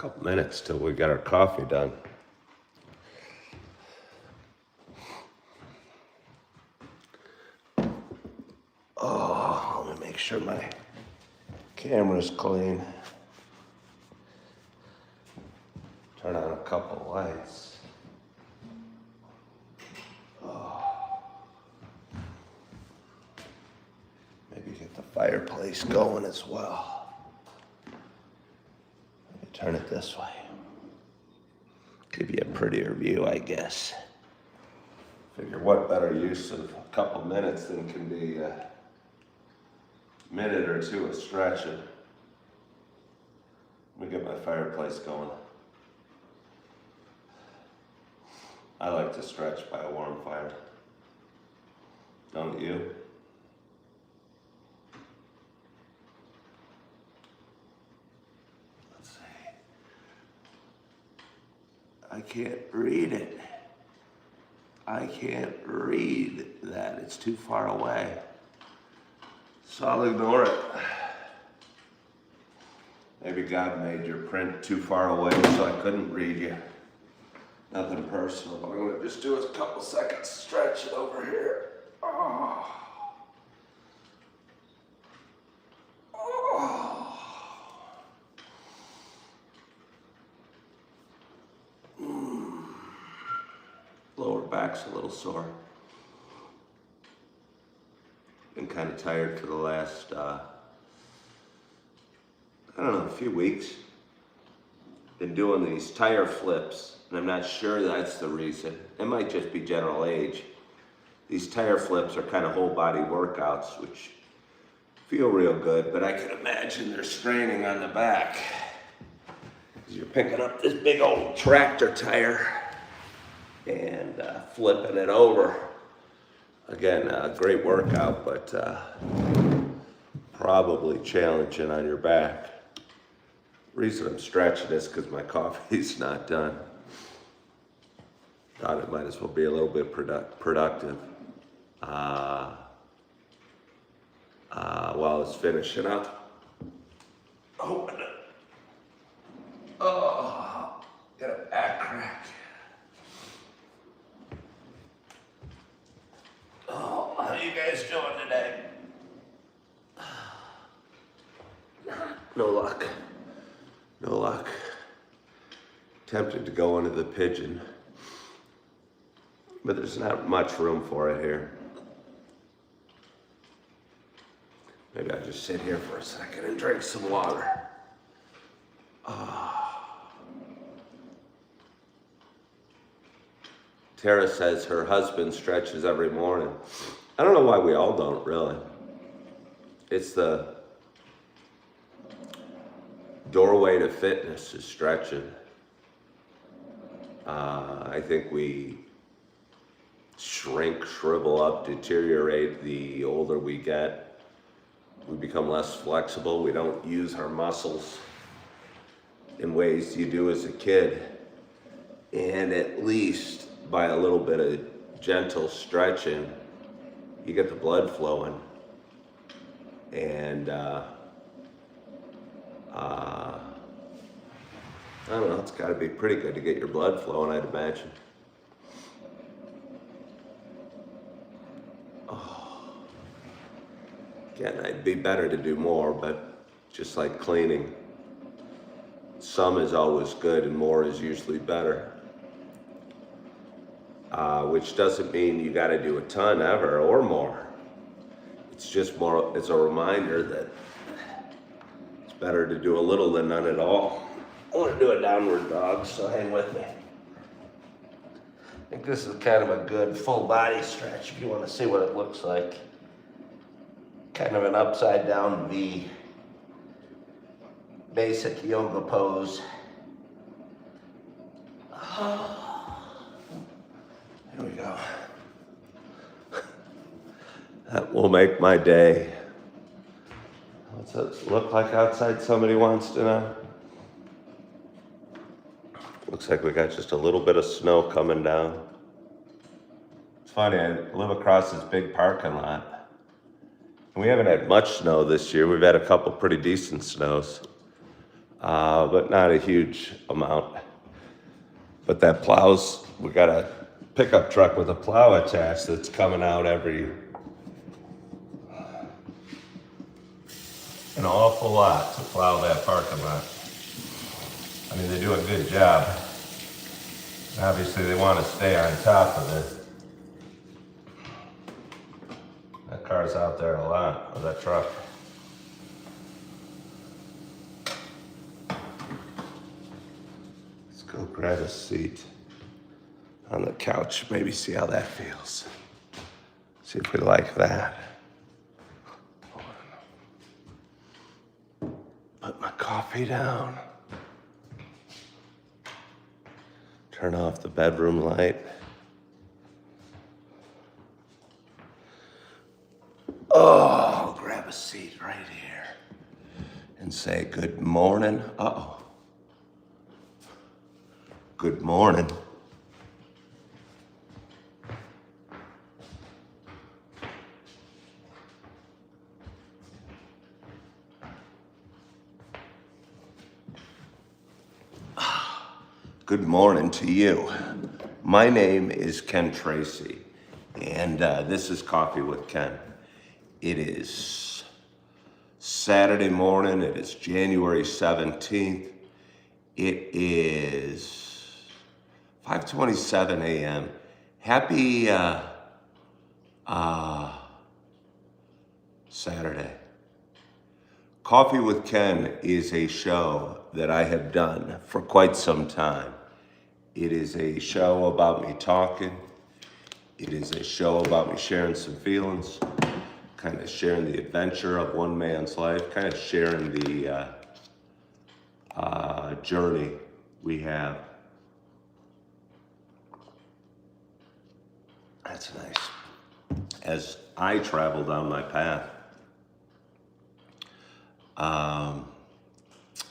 couple minutes till we got our coffee done. Oh, let me make sure my camera's clean. Turn on a couple lights. Maybe get the fireplace going as well. Let me turn it this way. Give you a prettier view, I guess. Figure what better use of a couple minutes than can be a minute or two of stretching. Let me get my fireplace going. I like to stretch by a warm fire. Don't you? Let's see. I can't read it. I can't read that. It's too far away. So I'll ignore it. Maybe God made your print too far away so I couldn't read you. Nothing personal. What I'm gonna just do is a couple seconds stretch it over here. Oh. Oh. Lower back's a little sore. Been kind of tired for the last, I don't know, a few weeks. Been doing these tire flips, and I'm not sure that's the reason. It might just be general age. These tire flips are kind of whole body workouts, which feel real good, but I can imagine they're straining on the back. 'Cause you're picking up this big old tractor tire and flipping it over. Again, a great workout, but probably challenging on your back. Reason I'm stretching is because my coffee's not done. Thought it might as well be a little bit productive while it's finishing up. Open it. Oh, got a back crack. Oh, how you guys doing today? No luck. No luck. Tempted to go into the pigeon, but there's not much room for it here. Maybe I'll just sit here for a second and drink some water. Tara says her husband stretches every morning. I don't know why we all don't, really. It's the doorway to fitness is stretching. I think we shrink, shrivel up, deteriorate the older we get. We become less flexible. We don't use our muscles in ways you do as a kid. And at least by a little bit of gentle stretching, you get the blood flowing. And I don't know, it's got to be pretty good to get your blood flowing, I'd imagine. Oh. Again, it'd be better to do more, but just like cleaning, some is always good and more is usually better. Which doesn't mean you got to do a ton ever or more. It's just more, it's a reminder that it's better to do a little than none at all. I want to do a downward dog, so hang with me. I think this is kind of a good full body stretch if you want to see what it looks like. Kind of an upside down V. Basic yoga pose. Here we go. That will make my day. What's it look like outside? Somebody wants to know. Looks like we got just a little bit of snow coming down. It's funny, I live across this big parking lot. And we haven't had much snow this year. We've had a couple pretty decent snows. but not a huge amount. But that plows, we got a pickup truck with a plow attached that's coming out an awful lot to plow that parking lot. I mean, they do a good job. Obviously, they want to stay on top of it. That car's out there a lot, or that truck. Let's go grab a seat on the couch, maybe see how that feels. See if we like that. Put my coffee down. Turn off the bedroom light. Oh, I'll grab a seat right here and say good morning. Uh-oh. Good morning. Good morning to you. My name is Ken Tracy, and this is Coffee with Ken. It is Saturday morning. It is January 17th. It is 5:27 a.m. Happy Saturday. Coffee with Ken is a show that I have done for quite some time. It is a show about me talking. It is a show about me sharing some feelings, kind of sharing the adventure of one man's life, kind of sharing the journey we have. That's nice. As I travel down my path,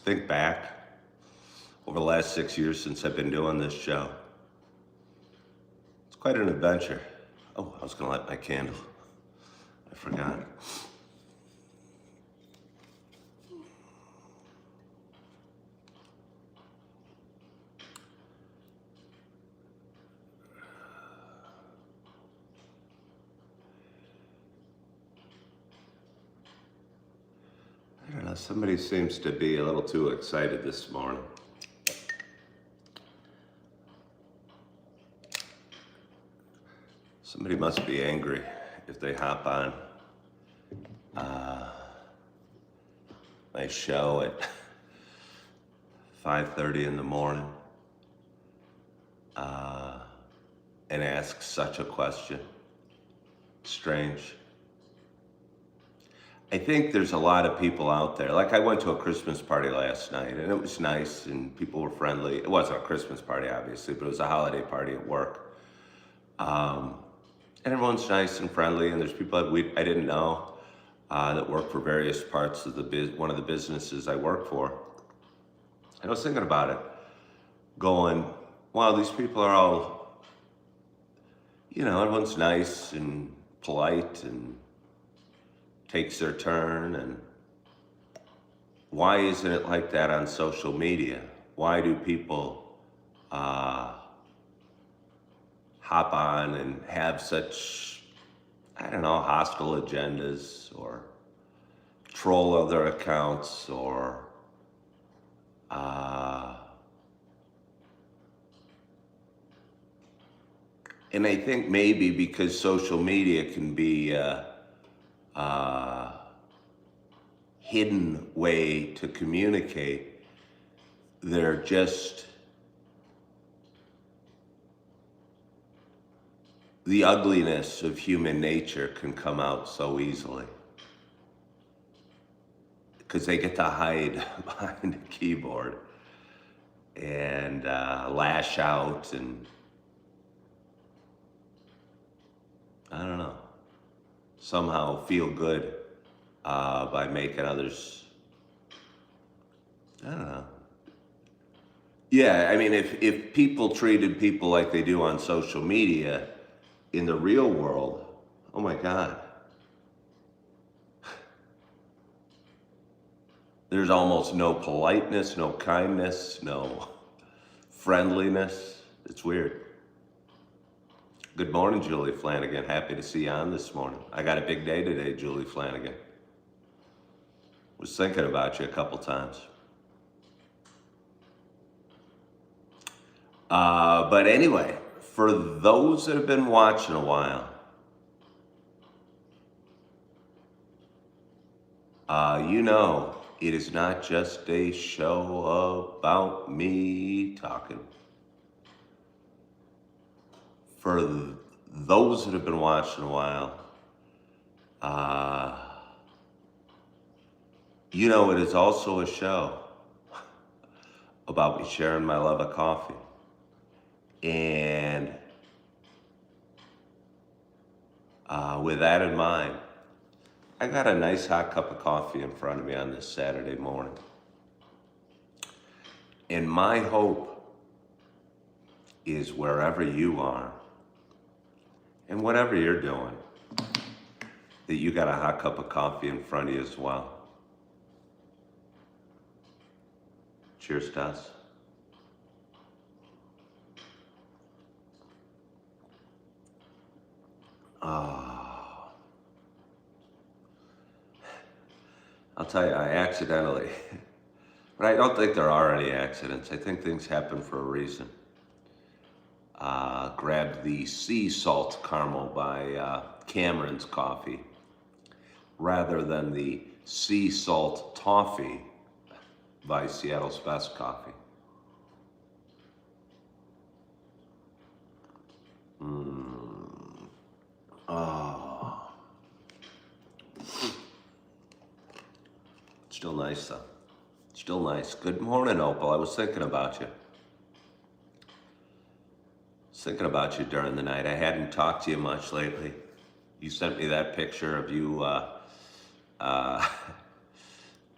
think back over the last 6 years since I've been doing this show. It's quite an adventure. Oh, I was gonna light my candle. I forgot. I don't know, somebody seems to be a little too excited this morning. Somebody must be angry if they hop on my show at 5:30 in the morning and ask such a question. Strange. I think there's a lot of people out there. Like I went to a Christmas party last night and it was nice and people were friendly. It wasn't a Christmas party, obviously, but it was a holiday party at work. And everyone's nice and friendly, and there's people that I didn't know that work for various parts of one of the businesses I work for. And I was thinking about it, going, wow, these people are all, everyone's nice and polite and takes their turn, and why isn't it like that on social media? Why do people hop on and have such, hostile agendas or troll other accounts or and I think maybe because social media can be hidden way to communicate, they're just the ugliness of human nature can come out so easily because they get to hide behind a keyboard and lash out and somehow feel good by making others, Yeah, I mean, if people treated people like they do on social media, in the real world, oh my God. There's almost no politeness, no kindness, no friendliness. It's weird. Good morning, Julie Flanagan. Happy to see you on this morning. I got a big day today, Julie Flanagan. Was thinking about you a couple times. But anyway, for those that have been watching a while, you know, it is not just a show about me talking. For those that have been watching a while, you know, it is also a show about me sharing my love of coffee. And with that in mind, I got a nice hot cup of coffee in front of me on this Saturday morning. And my hope is wherever you are and whatever you're doing, that you got a hot cup of coffee in front of you as well. Cheers to us. I'll tell you, I accidentally, but I don't think there are any accidents. I think things happen for a reason. Grabbed the sea salt caramel by Cameron's Coffee rather than the sea salt toffee by Seattle's Best Coffee. Still nice though. Still nice. Good morning, Opal. I was thinking about you. Thinking about you during the night. I hadn't talked to you much lately. You sent me that picture of you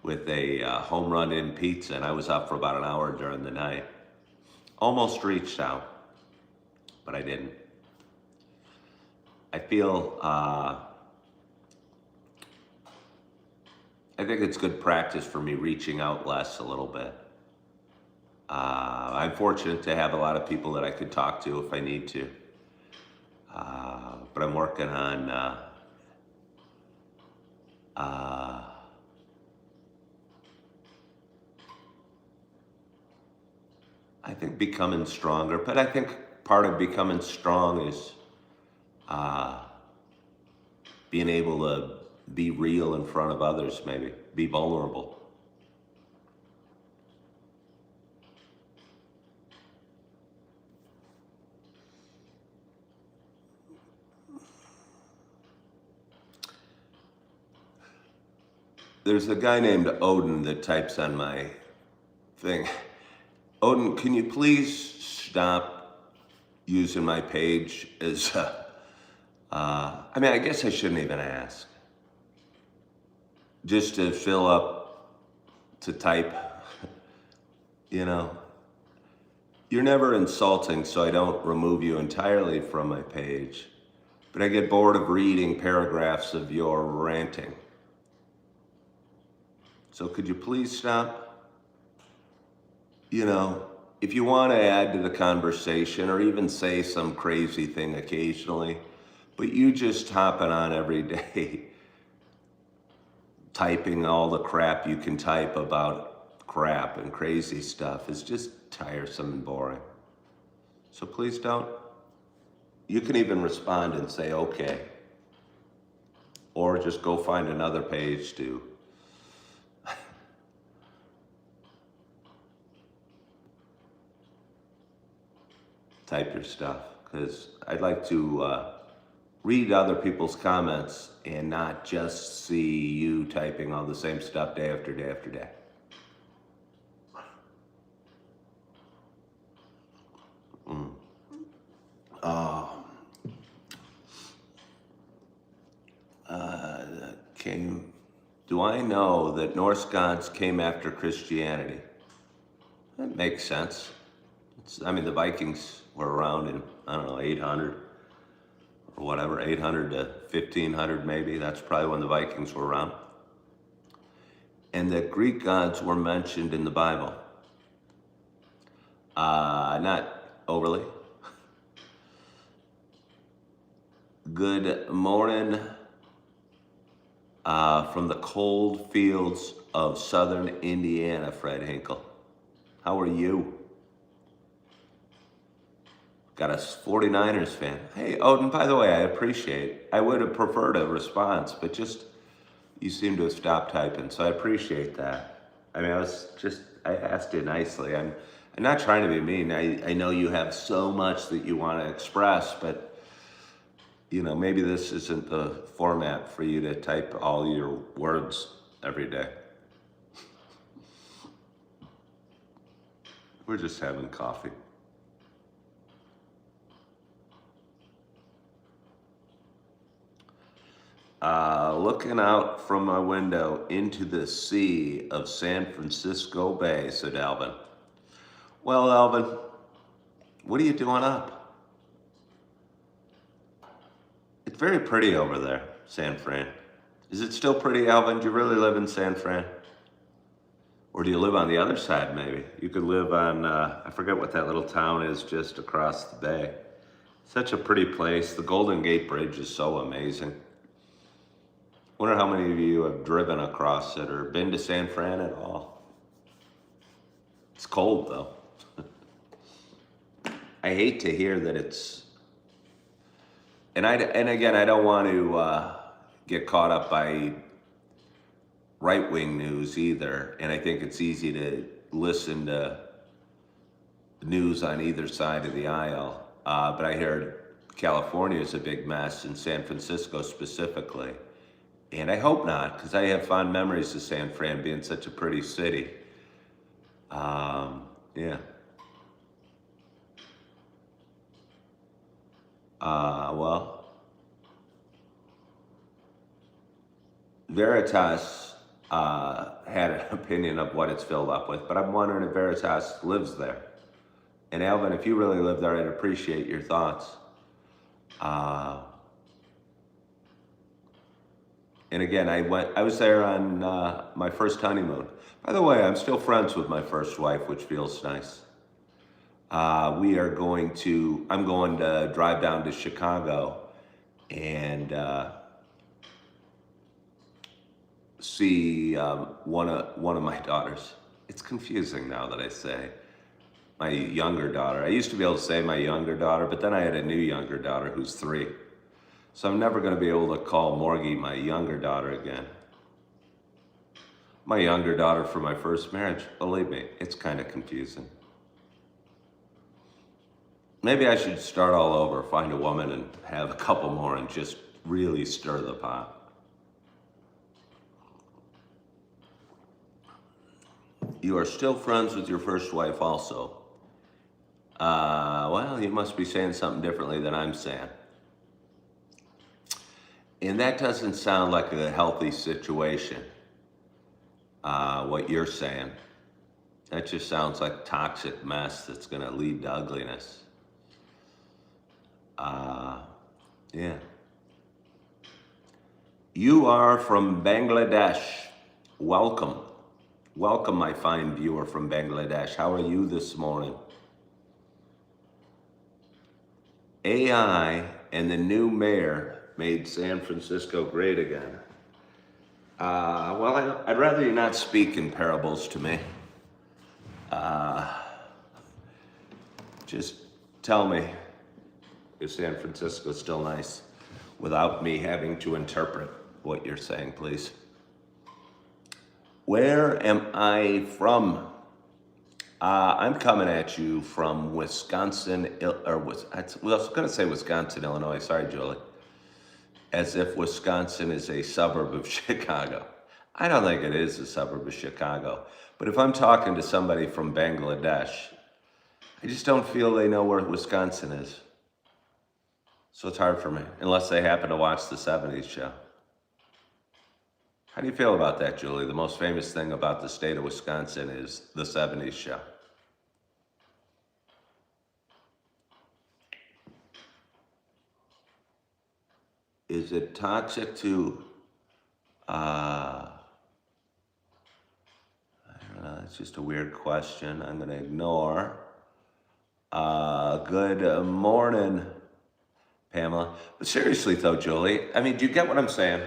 with a home run in pizza, and I was up for about an hour during the night. Almost reached out, but I didn't. I feel, I think it's good practice for me reaching out less a little bit. I'm fortunate to have a lot of people that I could talk to if I need to. But I'm working on I think becoming stronger. But I think part of becoming strong is being able to be real in front of others, maybe. Be vulnerable. There's a guy named Odin that types on my thing. Odin, can you please stop using my page as, I mean, I guess I shouldn't even ask. Just to fill up, to type, you know. You're never insulting, so I don't remove you entirely from my page. But I get bored of reading paragraphs of your ranting. So could you please stop? You know, if you want to add to the conversation or even say some crazy thing occasionally, but you just hopping on every day, typing all the crap you can type about crap and crazy stuff is just tiresome and boring. So please don't. You can even respond and say, okay. Or just go find another page to type your stuff, because I'd like to read other people's comments and not just see you typing all the same stuff day after day after day. Do I know that Norse gods came after Christianity? That makes sense. I mean, the Vikings were around in, I don't know, 800 or whatever, 800 to 1500 maybe. That's probably when the Vikings were around. and that Greek gods were mentioned in the Bible. Not overly. Good morning from the cold fields of southern Indiana, Fred Hinkle. How are you? Got a 49ers fan. Hey, Odin, by the way, I would have preferred a response, but just, you seem to have stopped typing, so I appreciate that. I mean, I asked you nicely. I'm not trying to be mean. I know you have so much that you want to express, but you know, maybe this isn't the format for you to type all your words every day. We're just having coffee. Looking out from my window into the sea of San Francisco Bay, said Alvin. Well, Alvin, what are you doing up? It's very pretty over there, San Fran. Is it still pretty, Alvin? Do you really live in San Fran? Or do you live on the other side, maybe? You could live on, I forget what that little town is just across the bay. Such a pretty place. The Golden Gate Bridge is so amazing. Wonder how many of you have driven across it or been to San Fran at all. It's cold, though. I hate to hear that it's... And again, I don't want to get caught up by right-wing news either. And I think it's easy to listen to news on either side of the aisle. But I heard California is a big mess, and San Francisco specifically. And I hope not, because I have fond memories of San Fran being such a pretty city. Yeah. Well, Veritas had an opinion of what it's filled up with, but I'm wondering if Veritas lives there. And Alvin, if you really live there, I'd appreciate your thoughts. And again, I was there on my first honeymoon. By the way, I'm still friends with my first wife, which feels nice. I'm going to drive down to Chicago and see one of my daughters. It's confusing now that I say my younger daughter. I used to be able to say my younger daughter, but then I had a new younger daughter who's 3. So I'm never going to be able to call Morgie my younger daughter again. My younger daughter from my first marriage, believe me, it's kind of confusing. Maybe I should start all over, find a woman and have a couple more and just really stir the pot. You are still friends with your first wife also. Well, you must be saying something differently than I'm saying. And that doesn't sound like a healthy situation, what you're saying. That just sounds like a toxic mess that's going to lead to ugliness. Yeah. You are from Bangladesh. Welcome. Welcome, my fine viewer from Bangladesh. How are you this morning? AI and the new mayor made San Francisco great again. Well, I'd rather you not speak in parables to me. Just tell me, is San Francisco still nice? Without me having to interpret what you're saying, please. Where am I from? I'm coming at you from Wisconsin, I was going to say Wisconsin, Illinois. Sorry, Julie. As if Wisconsin is a suburb of Chicago. I don't think it is a suburb of Chicago. But if I'm talking to somebody from Bangladesh, I just don't feel they know where Wisconsin is. So it's hard for me, unless they happen to watch the 70s show. How do you feel about that, Julie? The most famous thing about the state of Wisconsin is the 70s show. Is it toxic to It's just a weird question. I'm going to ignore. Good morning, Pamela. But seriously though, Julie, I mean, do you get what I'm saying?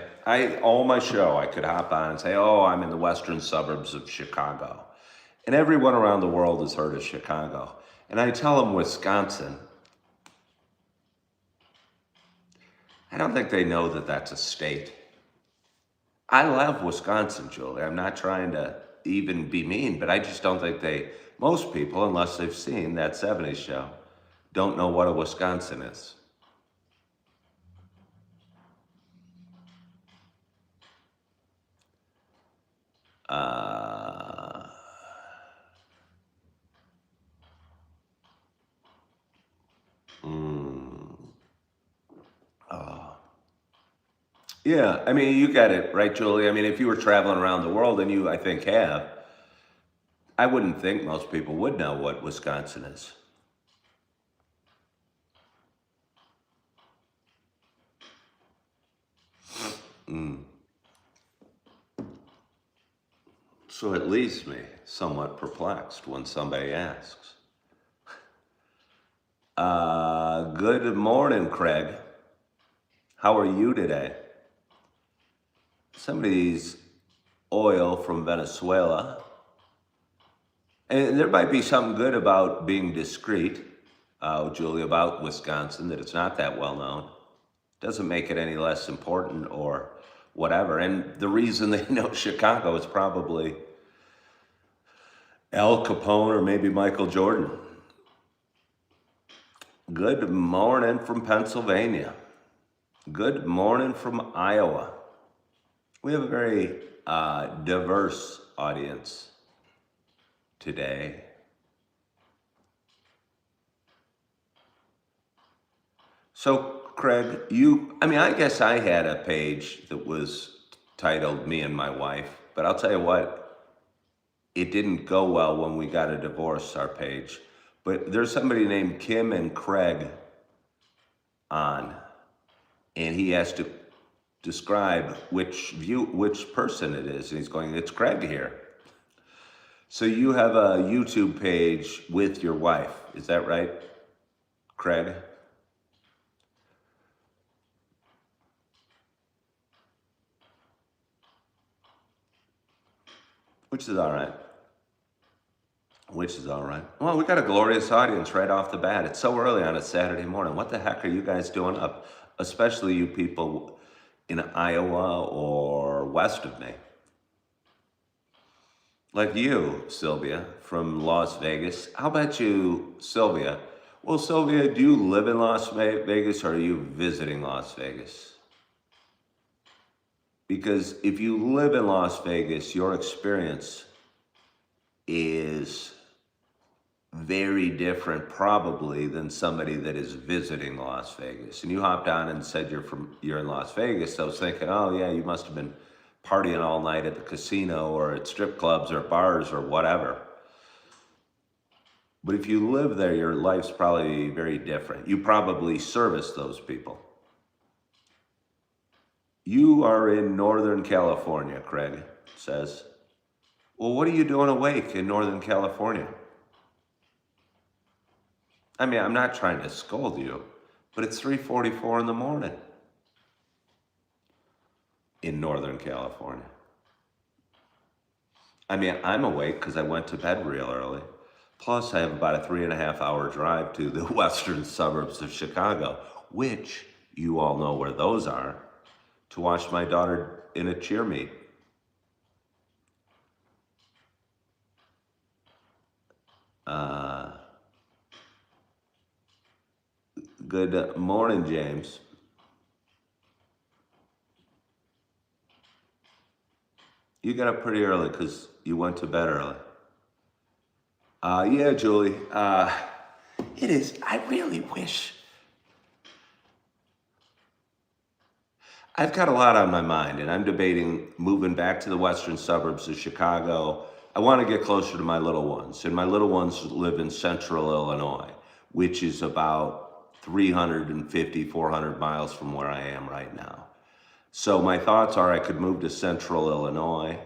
All my show, I could hop on and say, oh, I'm in the western suburbs of Chicago. And everyone around the world has heard of Chicago. And I tell them Wisconsin. I don't think they know that that's a state. I love Wisconsin, Julie. I'm not trying to even be mean, but I just don't think most people, unless they've seen that 70s show, don't know what a Wisconsin is. Yeah, I mean, you get it, right, Julie? I mean, if you were traveling around the world, and you, I think, have, I wouldn't think most people would know what Wisconsin is. So it leaves me somewhat perplexed when somebody asks. Good morning, Craig. How are you today? Somebody's oil from Venezuela. And there might be something good about being discreet, Julie, about Wisconsin, that it's not that well known. Doesn't make it any less important or whatever. And the reason they know Chicago is probably Al Capone or maybe Michael Jordan. Good morning from Pennsylvania. Good morning from Iowa. We have a very diverse audience today. So, Craig, I guess I had a page that was titled Me and My Wife, but I'll tell you what, it didn't go well when we got a divorce, our page. But there's somebody named Kim and Craig on, and he has to describe which person it is. And he's going, it's Craig here. So you have a YouTube page with your wife, is that right, Craig? Which is all right. Well, we got a glorious audience right off the bat. It's so early on a Saturday morning. What the heck are you guys doing up? Especially you people in Iowa or west of me. Like you, Sylvia, from Las Vegas. How about you, Sylvia? Well, Sylvia, do you live in Las Vegas or are you visiting Las Vegas? Because if you live in Las Vegas, your experience is very different probably than somebody that is visiting Las Vegas. And you hopped on and said you're in Las Vegas. So I was thinking, oh yeah, you must have been partying all night at the casino or at strip clubs or bars or whatever. But if you live there, your life's probably very different. You probably service those people. You are in Northern California, Craig says. Well, what are you doing awake in Northern California? I mean, I'm not trying to scold you, but it's 3:44 in the morning in Northern California. I mean, I'm awake because I went to bed real early. Plus, I have about a 3.5-hour drive to the western suburbs of Chicago, which you all know where those are, to watch my daughter in a cheer meet. Good morning, James. You got up pretty early because you went to bed early. Yeah, Julie. It is. I really wish. I've got a lot on my mind, and I'm debating moving back to the western suburbs of Chicago. I want to get closer to my little ones, and my little ones live in central Illinois, which is about 350, 400 miles from where I am right now. So my thoughts are I could move to central Illinois,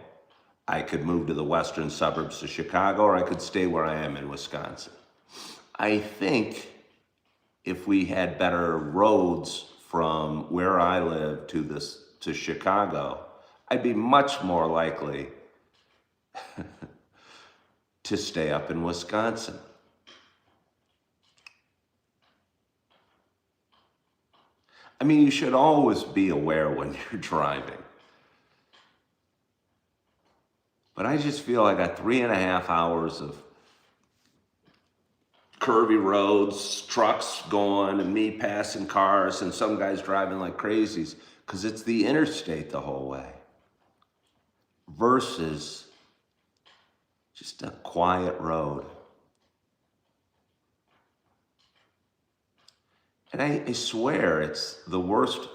I could move to the western suburbs of Chicago, or I could stay where I am in Wisconsin. I think if we had better roads from where I live to Chicago, I'd be much more likely to stay up in Wisconsin. I mean, you should always be aware when you're driving. But I just feel I got 3.5 hours of curvy roads, trucks going, and me passing cars, and some guys driving like crazies, because it's the interstate the whole way. Versus just a quiet road. And I swear it's the worst,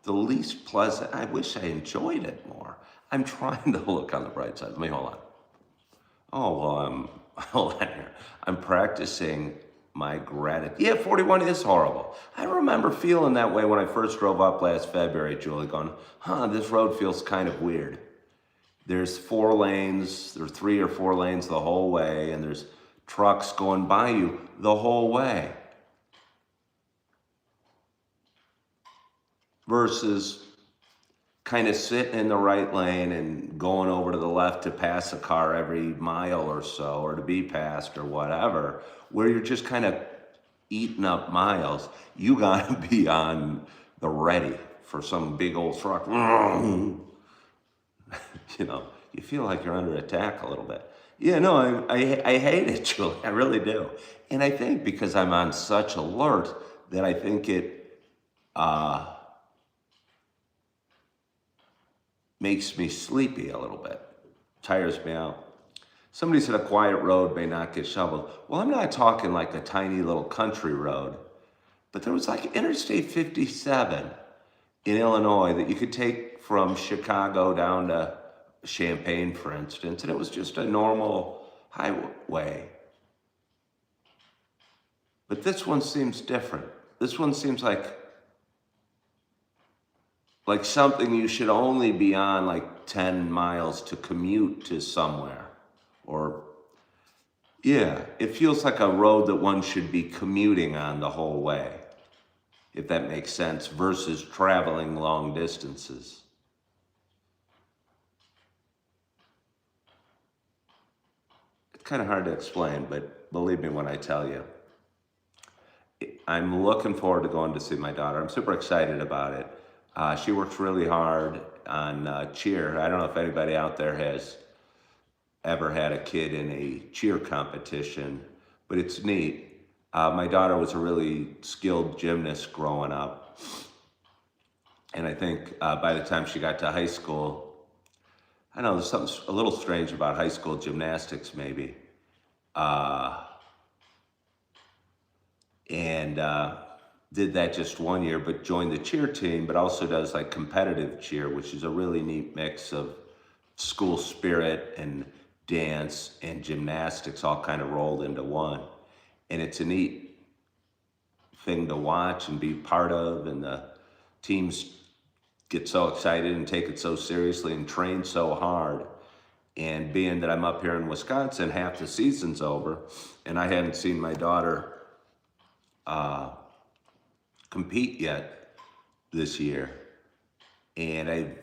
the least pleasant. I wish I enjoyed it more. I'm trying to look on the bright side. Let me hold on. Oh, well, hold on here. I'm practicing my gratitude. Yeah, 41 is horrible. I remember feeling that way when I first drove up last February, Julie, going, this road feels kind of weird. There's 4 lanes, there's 3 or 4 lanes the whole way, and there's trucks going by you the whole way. Versus kind of sitting in the right lane and going over to the left to pass a car every mile or so, or to be passed or whatever, where you're just kind of eating up miles. You gotta be on the ready for some big old truck. You know, you feel like you're under attack a little bit. Yeah, no, I hate it, Julie. I really do. And I think because I'm on such alert that I think it makes me sleepy a little bit, tires me out. Somebody said a quiet road may not get shoveled. Well, I'm not talking like a tiny little country road, but there was like Interstate 57 in Illinois that you could take from Chicago down to Champaign, for instance, and it was just a normal highway. But this one seems different. This one seems like something you should only be on like 10 miles to commute to somewhere. Or, yeah, it feels like a road that one should be commuting on the whole way, if that makes sense, versus traveling long distances. It's kind of hard to explain, but believe me when I tell you. I'm looking forward to going to see my daughter. I'm super excited about it. She works really hard on cheer. I don't know if anybody out there has ever had a kid in a cheer competition, but it's neat. My daughter was a really skilled gymnast growing up. And I think by the time she got to high school, I don't know, there's something a little strange about high school gymnastics maybe. Did that just one year, but joined the cheer team, but also does like competitive cheer, which is a really neat mix of school spirit and dance and gymnastics all kind of rolled into one. And it's a neat thing to watch and be part of, and the teams get so excited and take it so seriously and train so hard. And being that I'm up here in Wisconsin, half the season's over, and I hadn't seen my daughter compete yet this year. And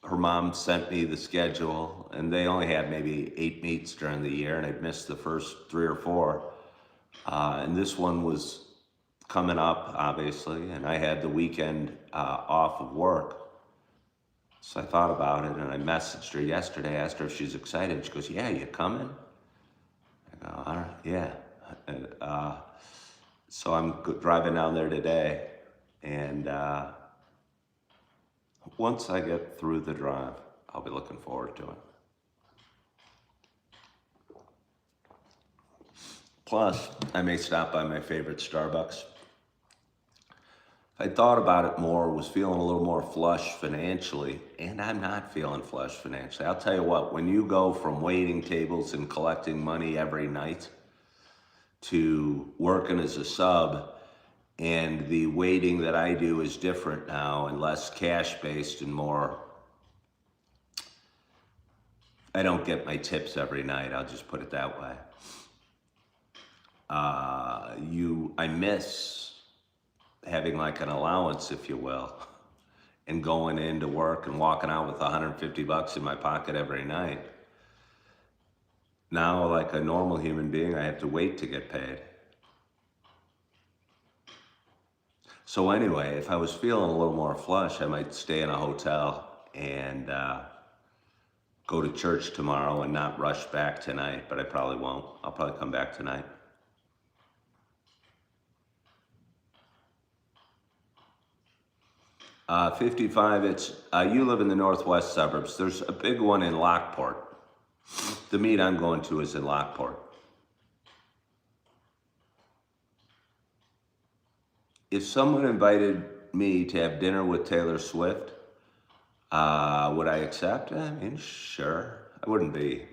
her mom sent me the schedule, and they only had maybe 8 meets during the year, and I'd missed the first 3 or 4. And this one was coming up, obviously, and I had the weekend off of work. So I thought about it, and I messaged her yesterday, asked her if she's excited. She goes, "Yeah, you coming?" I go, "All right, yeah." And, so I'm driving down there today, and once I get through the drive, I'll be looking forward to it. Plus, I may stop by my favorite Starbucks. I thought about it more, was feeling a little more flush financially, and I'm not feeling flush financially. I'll tell you what, when you go from waiting tables and collecting money every night to working as a sub, and the waiting that I do is different now and less cash-based and more I don't get my tips every night, I'll just put it that way. I miss having like an allowance, if you will, and going into work and walking out with $150 in my pocket every night. Now, like a normal human being, I have to wait to get paid. So anyway, if I was feeling a little more flush, I might stay in a hotel and go to church tomorrow and not rush back tonight, but I probably won't. I'll probably come back tonight. Uh, 55, you live in the northwest suburbs. There's a big one in Lockport. The meet I'm going to is in Lockport. If someone invited me to have dinner with Taylor Swift, would I accept? I mean, sure. I wouldn't be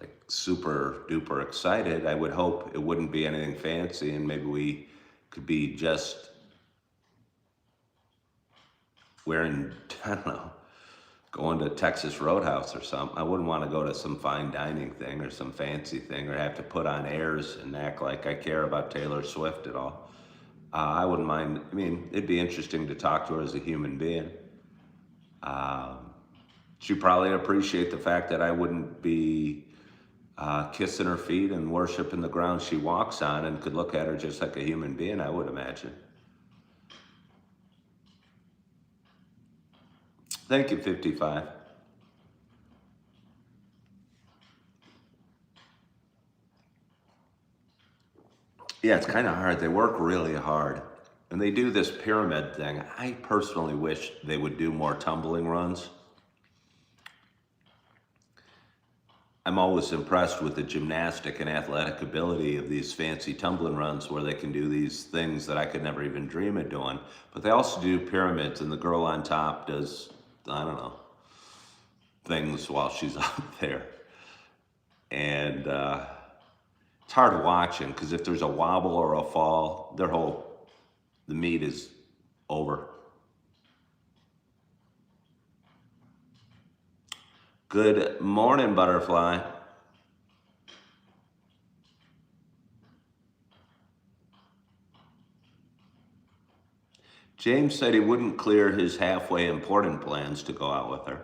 like super duper excited. I would hope it wouldn't be anything fancy and maybe we could be just wearing, I don't know, going to Texas Roadhouse or something. I wouldn't want to go to some fine dining thing or some fancy thing or have to put on airs and act like I care about Taylor Swift at all. I wouldn't mind. I mean, it'd be interesting to talk to her as a human being. She'd probably appreciate the fact that I wouldn't be kissing her feet and worshiping the ground she walks on and could look at her just like a human being, I would imagine. Thank you, 55. Yeah, it's kind of hard. They work really hard. And they do this pyramid thing. I personally wish they would do more tumbling runs. I'm always impressed with the gymnastic and athletic ability of these fancy tumbling runs where they can do these things that I could never even dream of doing. But they also do pyramids, and the girl on top does, I don't know, things while she's up there. And it's hard watching because if there's a wobble or a fall, the meet is over. Good morning, Butterfly. James said he wouldn't clear his halfway important plans to go out with her.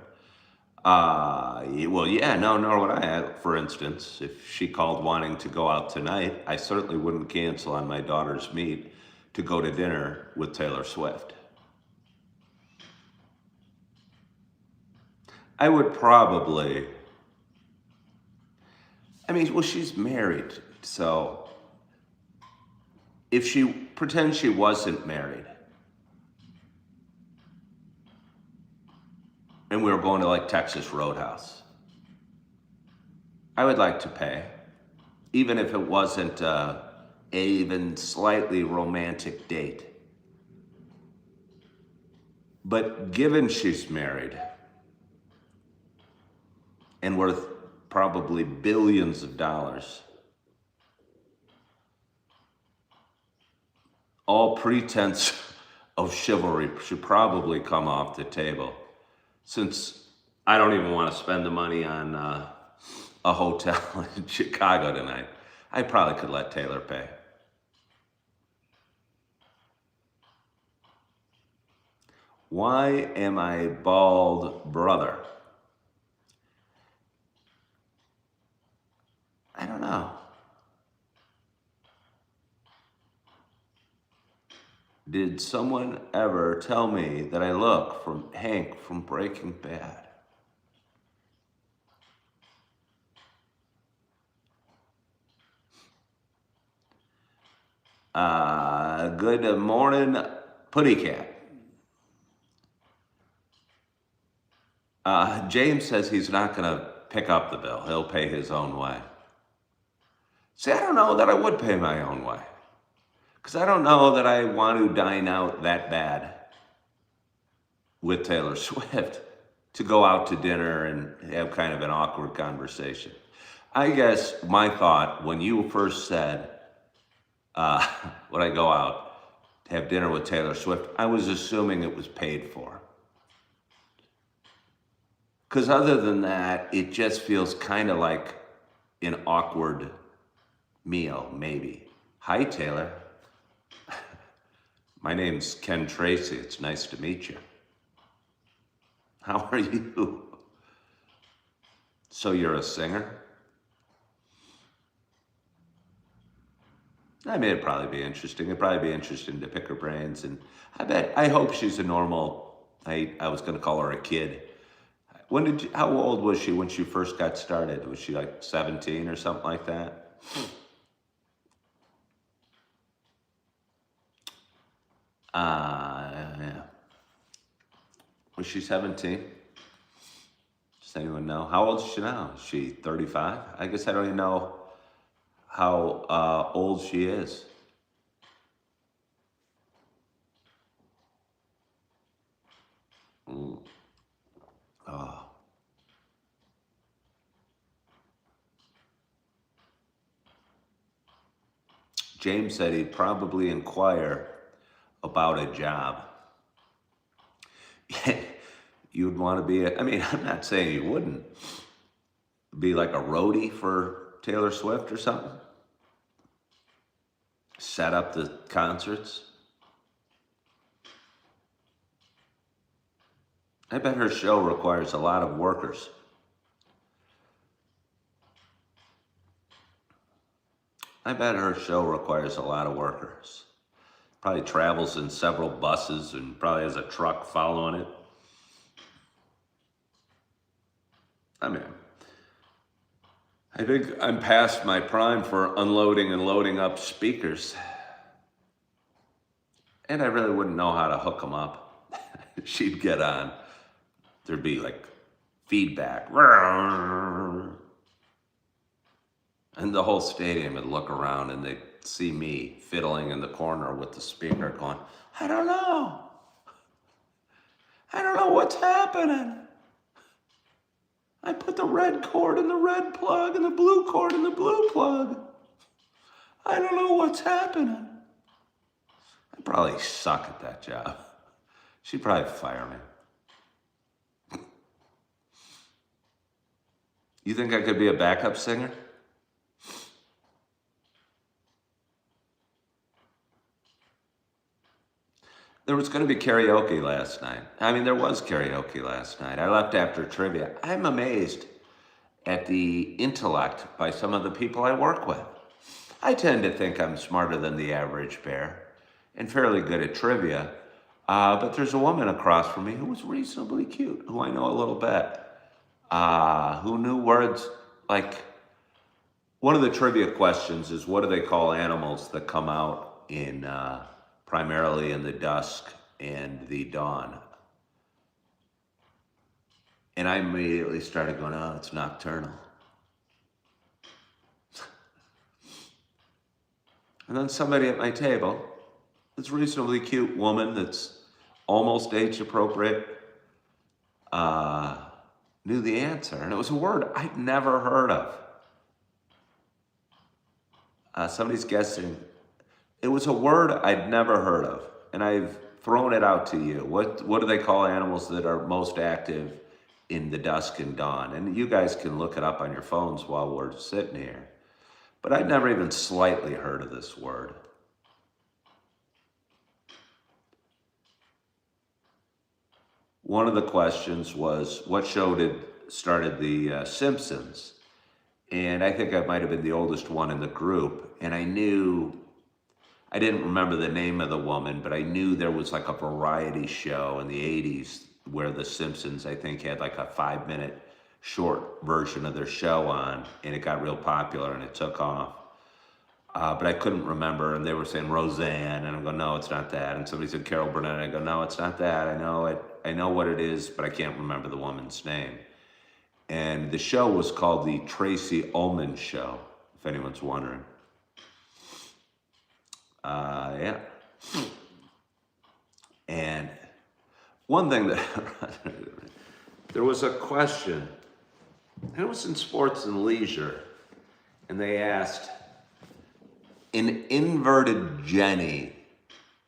Well, yeah, no, nor would I. For instance, if she called wanting to go out tonight, I certainly wouldn't cancel on my daughter's meet to go to dinner with Taylor Swift. I would probably, I mean, well, she's married, so if she pretends she wasn't married, and we were going to like Texas Roadhouse, I would like to pay, even if it wasn't a even slightly romantic date. But given she's married and worth probably billions of dollars, all pretense of chivalry should probably come off the table. Since I don't even want to spend the money on a hotel in Chicago tonight, I probably could let Taylor pay. Why am I bald, brother? I don't know. Did someone ever tell me that I look from Hank from Breaking Bad? Good morning, Putty Cat. James says he's not going to pick up the bill. He'll pay his own way. See, I don't know that I would pay my own way. Because I don't know that I want to dine out that bad with Taylor Swift to go out to dinner and have kind of an awkward conversation. I guess my thought when you first said, would I go out to have dinner with Taylor Swift, I was assuming it was paid for. Because other than that, it just feels kind of like an awkward meal, maybe. Hi, Taylor. My name's Ken Tracy. It's nice to meet you. How are you? So you're a singer? I mean, it'd probably be interesting. It'd probably be interesting to pick her brains. And I hope she's a normal, I was going to call her a kid. How old was she when she first got started? Was she like 17 or something like that? Yeah. Was she 17? Does anyone know? How old is she now? Is she 35? I guess I don't even know how old she is. Mm. Oh. James said he'd probably inquire about a job. You'd want to be, I mean, I'm not saying you wouldn't. Be like a roadie for Taylor Swift or something? Set up the concerts? I bet her show requires a lot of workers. I bet her show requires a lot of workers. Probably travels in several buses and probably has a truck following it. I mean, I think I'm past my prime for unloading and loading up speakers. And I really wouldn't know how to hook them up. She'd get on. There'd be like feedback. And the whole stadium would look around and they'd see me fiddling in the corner with the speaker going, I don't know. I don't know what's happening. I put the red cord in the red plug and the blue cord in the blue plug. I don't know what's happening. I probably suck at that job. She'd probably fire me. You think I could be a backup singer? There was going to be karaoke last night. I mean, there was karaoke last night. I left after trivia. I'm amazed at the intellect by some of the people I work with. I tend to think I'm smarter than the average bear and fairly good at trivia. But there's a woman across from me who was reasonably cute, who I know a little bit, who knew words like, one of the trivia questions is, what do they call animals that come out in primarily in the dusk and the dawn? And I immediately started going, oh, it's nocturnal. And then somebody at my table, this reasonably cute woman that's almost age appropriate, knew the answer. And it was a word I'd never heard of. Somebody's guessing. It was a word I'd never heard of, and I've thrown it out to you. What do they call animals that are most active in the dusk and dawn? And you guys can look it up on your phones while we're sitting here. But I'd never even slightly heard of this word. One of the questions was, what show started the Simpsons? And I think I might have been the oldest one in the group. And I didn't remember the name of the woman, but I knew there was like a variety show in the 80s where the Simpsons, I think, had like a 5-minute short version of their show on, and it got real popular and it took off. But I couldn't remember, and they were saying Roseanne, and I go, no, it's not that. And somebody said Carol Burnett, and I go, no, it's not that. I know it. I know what it is, but I can't remember the woman's name. And the show was called The Tracy Ullman Show, if anyone's wondering. Yeah. And one thing that, there was a question, and it was in Sports and Leisure, and they asked, an inverted Jenny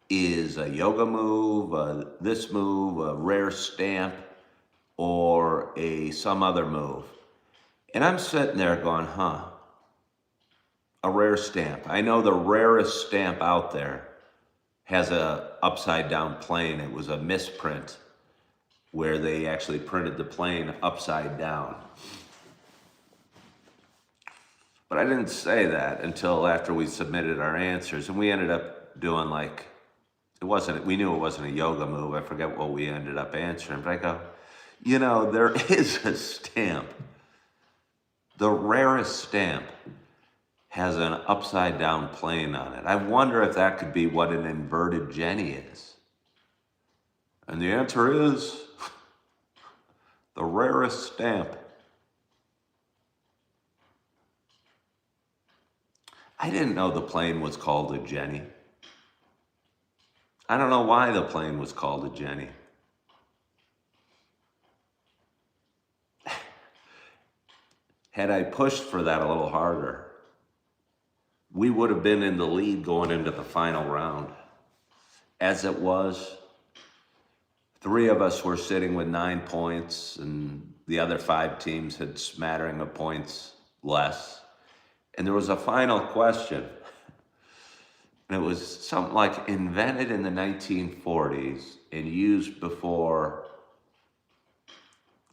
is a yoga move, this move, a rare stamp. or some other move. And I'm sitting there going, a rare stamp. I know the rarest stamp out there has a upside down plane. It was a misprint where they actually printed the plane upside down. But I didn't say that until after we submitted our answers, and we ended up doing we knew it wasn't a yoga move. I forget what we ended up answering, but I go, there is a stamp. The rarest stamp has an upside down plane on it. I wonder if that could be what an inverted Jenny is. And the answer is the rarest stamp. I didn't know the plane was called a Jenny. I don't know why the plane was called a Jenny. Had I pushed for that a little harder, we would have been in the lead going into the final round. As it was, 3 of us were sitting with 9 points, and the other 5 teams had smattering of points less. And there was a final question. And it was something like invented in the 1940s and used before,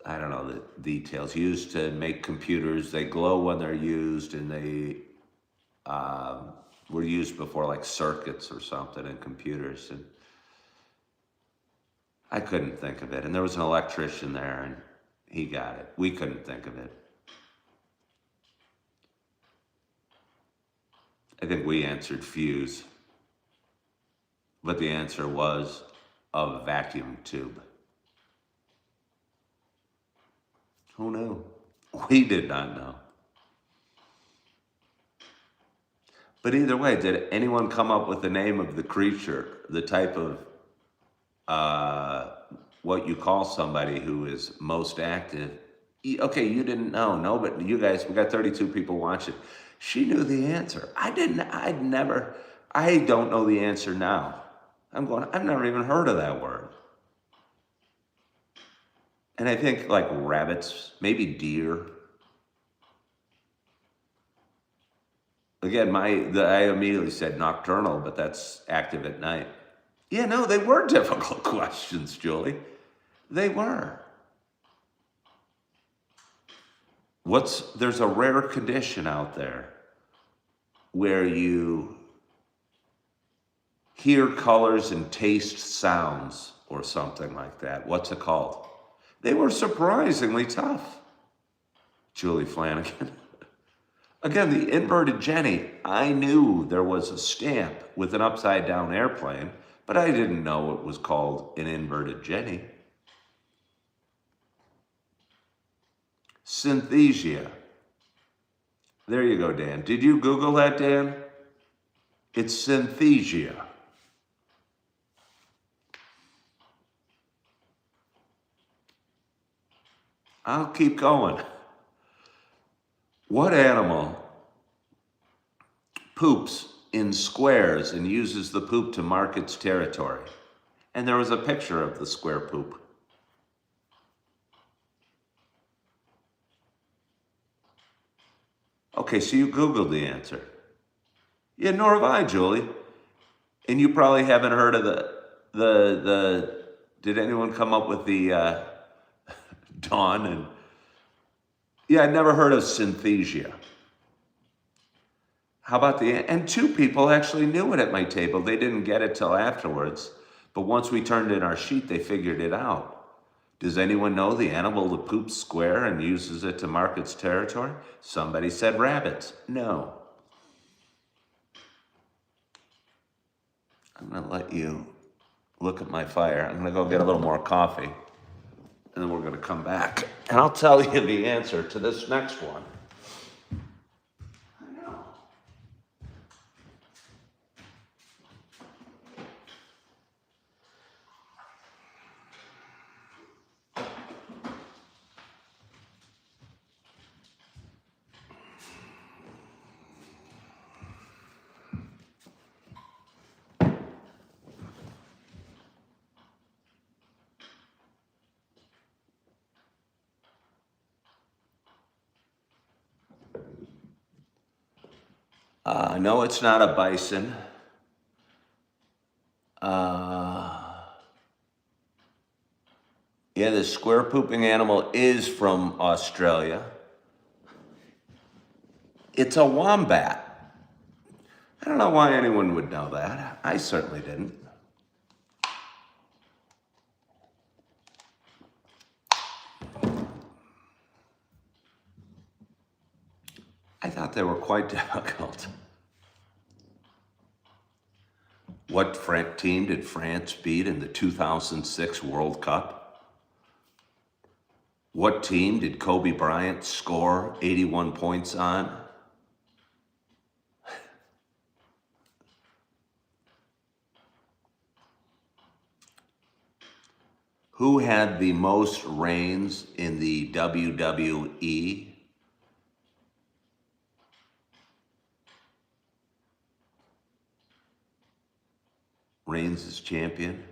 I don't know the details, used to make computers. They glow when they're used, and they were used before like circuits or something in computers. And I couldn't think of it. And there was an electrician there, and he got it. We couldn't think of it. I think we answered fuse. But the answer was a vacuum tube. Who knew? We did not know. But either way, did anyone come up with the name of the creature, the type of what you call somebody who is most active? Okay, you didn't know. No, but you guys, we got 32 people watching. She knew the answer. I don't know the answer now. I've never even heard of that word. And I think like rabbits, maybe deer. Again, I immediately said nocturnal, but that's active at night. Yeah, no, they were difficult questions, Julie. They were. There's a rare condition out there where you hear colors and taste sounds or something like that. What's it called? They were surprisingly tough. Julie Flanagan. Again, the inverted Jenny, I knew there was a stamp with an upside down airplane, but I didn't know it was called an inverted Jenny. Synthesia. There you go, Dan. Did you Google that, Dan? It's synthesia. I'll keep going. What animal poops in squares and uses the poop to mark its territory? And there was a picture of the square poop. Okay, so you Googled the answer. Yeah, nor have I, Julie. And you probably haven't heard of did anyone come up with the Dawn? And yeah, I'd never heard of synthesia. How about and 2 people actually knew it at my table. They didn't get it till afterwards. But once we turned in our sheet, they figured it out. Does anyone know the animal that poops square and uses it to mark its territory? Somebody said rabbits. No. I'm going to let you look at my fire. I'm going to go get a little more coffee, and then we're going to come back. And I'll tell you the answer to this next one. I know. No, it's not a bison. Yeah, the square pooping animal is from Australia. It's a wombat. I don't know why anyone would know that. I certainly didn't. I thought they were quite difficult. What team did France beat in the 2006 World Cup? What team did Kobe Bryant score 81 points on? Who had the most reigns in the WWE? Reigns as champion?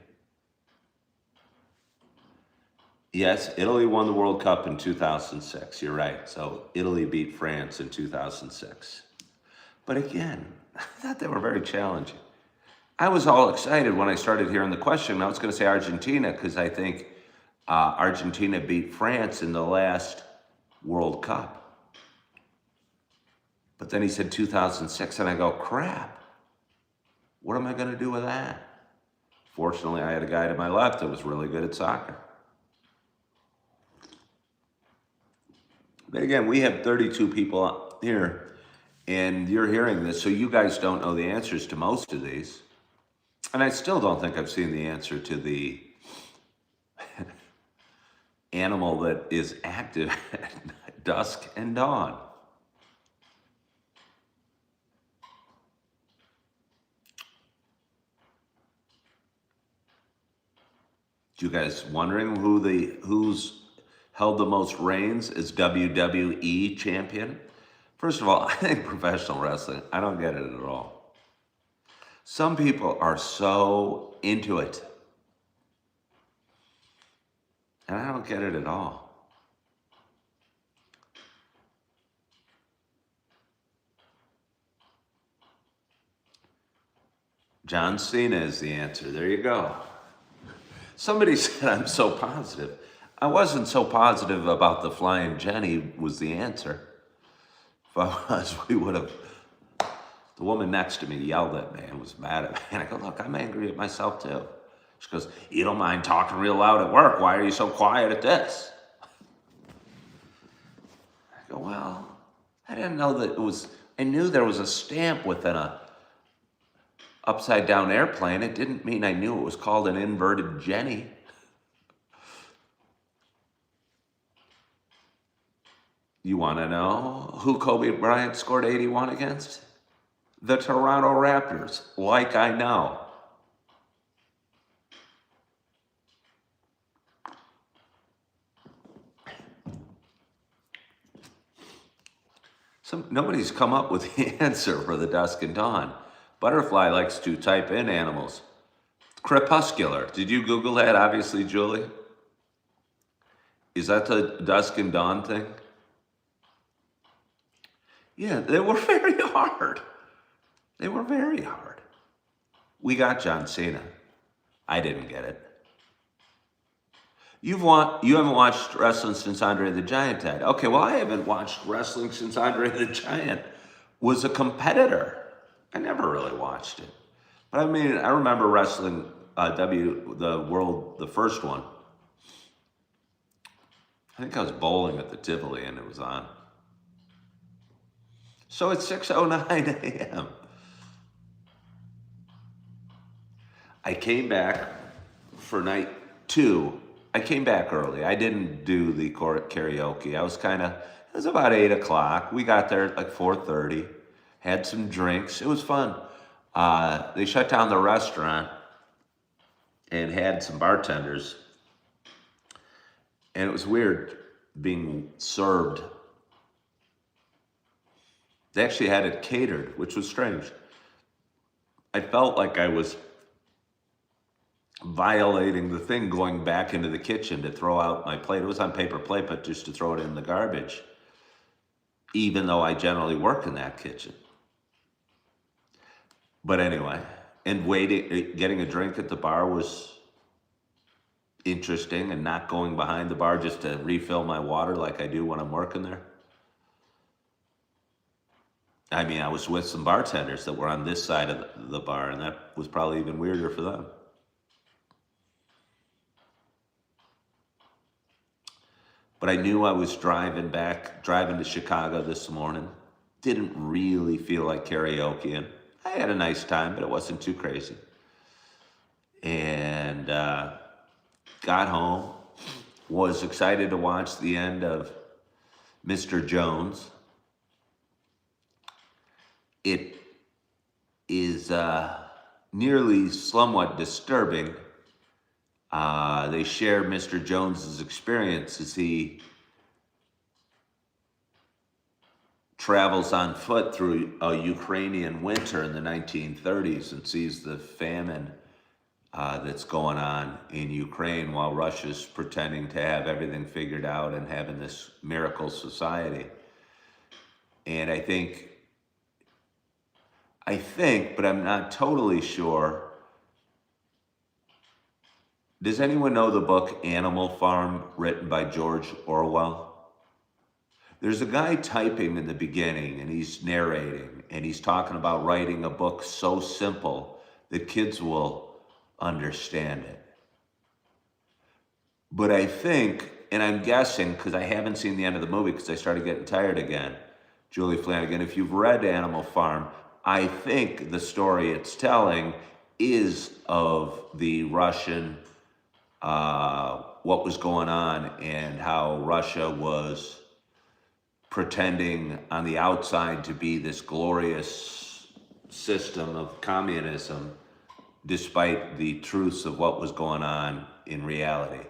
Yes, Italy won the World Cup in 2006. You're right. So Italy beat France in 2006. But again, I thought they were very challenging. I was all excited when I started hearing the question. I was going to say Argentina because I think Argentina beat France in the last World Cup. But then he said 2006, and I go, crap. What am I going to do with that? Fortunately, I had a guy to my left that was really good at soccer. But again, we have 32 people here, and you're hearing this, so you guys don't know the answers to most of these. And I still don't think I've seen the answer to the animal that is active at dusk and dawn. You guys wondering who's held the most reigns as WWE champion? First of all, I think professional wrestling, I don't get it at all. Some people are so into it. And I don't get it at all. John Cena is the answer. There you go. Somebody said I'm so positive. I wasn't so positive about the Flying Jenny was the answer. If I was, we would have. The woman next to me yelled at me and was mad at me. And I go, look, I'm angry at myself too. She goes, you don't mind talking real loud at work. Why are you so quiet at this? I go, well, I didn't know that it was, I knew there was a stamp within a upside down airplane. It didn't mean I knew it was called an inverted Jenny. You want to know who Kobe Bryant scored 81 against? The Toronto Raptors, like I know. Nobody's come up with the answer for the dusk and dawn. Butterfly likes to type in animals. Crepuscular. Did you Google that, obviously, Julie? Is that the dusk and dawn thing? Yeah, they were very hard. They were very hard. We got John Cena. I didn't get it. You haven't watched wrestling since Andre the Giant died. Okay, well, I haven't watched wrestling since Andre the Giant was a competitor. I never really watched it. But I mean, I remember wrestling the first one. I think I was bowling at the Tivoli and it was on. So it's 6:09 a.m. I came back for night 2. I came back early. I didn't do the karaoke. It was about 8 o'clock. We got there at like 4:30, had some drinks. It was fun. They shut down the restaurant and had some bartenders. And it was weird being served. They actually had it catered, which was strange. I felt like I was violating the thing going back into the kitchen to throw out my plate. It was on paper plate, but just to throw it in the garbage, even though I generally work in that kitchen. But anyway, and waiting, getting a drink at the bar was interesting, and not going behind the bar just to refill my water like I do when I'm working there. I mean, I was with some bartenders that were on this side of the bar, and that was probably even weirder for them. But I knew I was driving to Chicago this morning. Didn't really feel like karaoke, and I had a nice time, but it wasn't too crazy. And got home, was excited to watch the end of Mr. Jones. It is nearly somewhat disturbing. They share Mr. Jones's experience as he travels on foot through a Ukrainian winter in the 1930s and sees the famine that's going on in Ukraine while Russia's pretending to have everything figured out and having this miracle society. And I think, but I'm not totally sure. Does anyone know the book Animal Farm, written by George Orwell? There's a guy typing in the beginning, and he's narrating, and he's talking about writing a book so simple that kids will understand it. But I think, and I'm guessing, because I haven't seen the end of the movie because I started getting tired again, Julie Flanagan, if you've read Animal Farm, I think the story it's telling is of the Russian, what was going on and how Russia was pretending on the outside to be this glorious system of communism, despite the truths of what was going on in reality.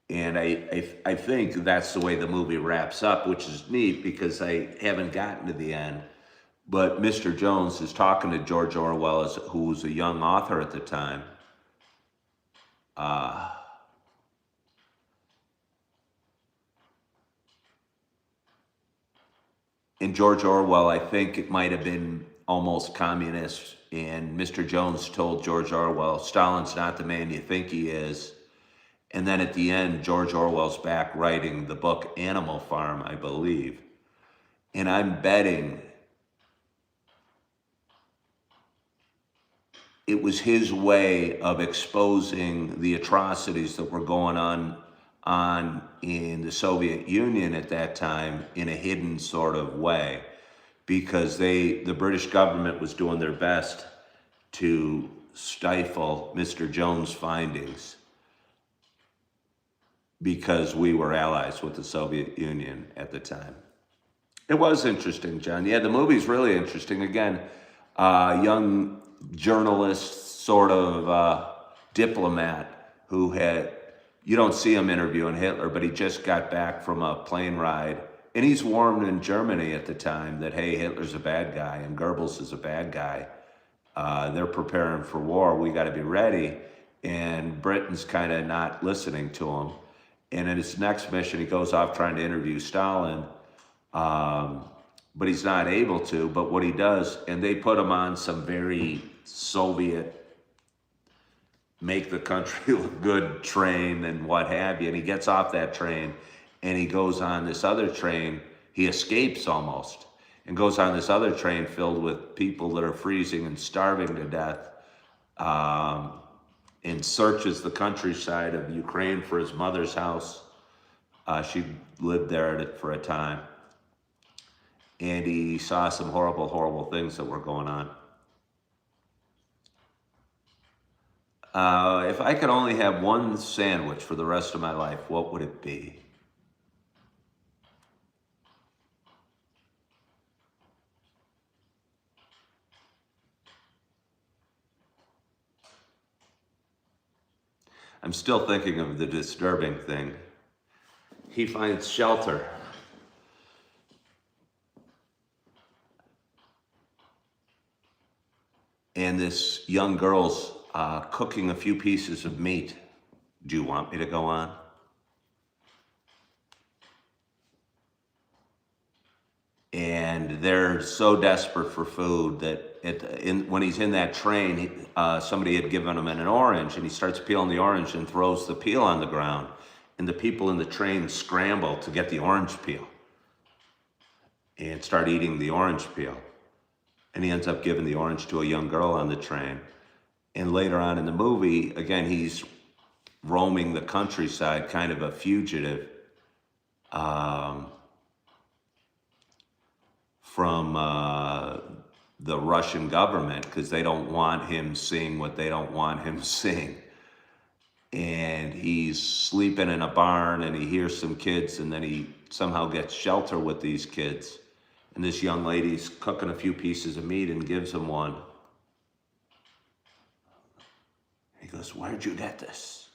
And I think that's the way the movie wraps up, which is neat because I haven't gotten to the end. But Mr. Jones is talking to George Orwell, who was a young author at the time. And George Orwell, I think it might have been almost communist. And Mr. Jones told George Orwell, Stalin's not the man you think he is. And then at the end, George Orwell's back writing the book Animal Farm, I believe. And I'm betting it was his way of exposing the atrocities that were going on in the Soviet Union at that time in a hidden sort of way, because the British government was doing their best to stifle Mr. Jones' findings because we were allies with the Soviet Union at the time. It was interesting, John. Yeah, the movie's really interesting. Again, young journalist, sort of diplomat who had, you don't see him interviewing Hitler, but he just got back from a plane ride. And he's warned in Germany at the time that, hey, Hitler's a bad guy and Goebbels is a bad guy. They're preparing for war. We got to be ready. And Britain's kind of not listening to him. And in his next mission, he goes off trying to interview Stalin, but he's not able to. But what he does, and they put him on some very Soviet, make the country look good train and what have you. And he gets off that train and he goes on this other train. He escapes almost and goes on this other train filled with people that are freezing and starving to death, and searches the countryside of Ukraine for his mother's house. She lived there for a time. And he saw some horrible, horrible things that were going on. If I could only have one sandwich for the rest of my life, what would it be? I'm still thinking of the disturbing thing. He finds shelter. And this young girl's cooking a few pieces of meat. Do you want me to go on? And they're so desperate for food that when he's in that train, somebody had given him an orange, and he starts peeling the orange and throws the peel on the ground, and the people in the train scramble to get the orange peel and start eating the orange peel. And he ends up giving the orange to a young girl on the train. And later on in the movie, again, he's roaming the countryside, kind of a fugitive from the Russian government, because they don't want him seeing what they don't want him seeing. And he's sleeping in a barn, and he hears some kids, and then he somehow gets shelter with these kids. And this young lady's cooking a few pieces of meat and gives him one. He goes, "Where'd you get this?"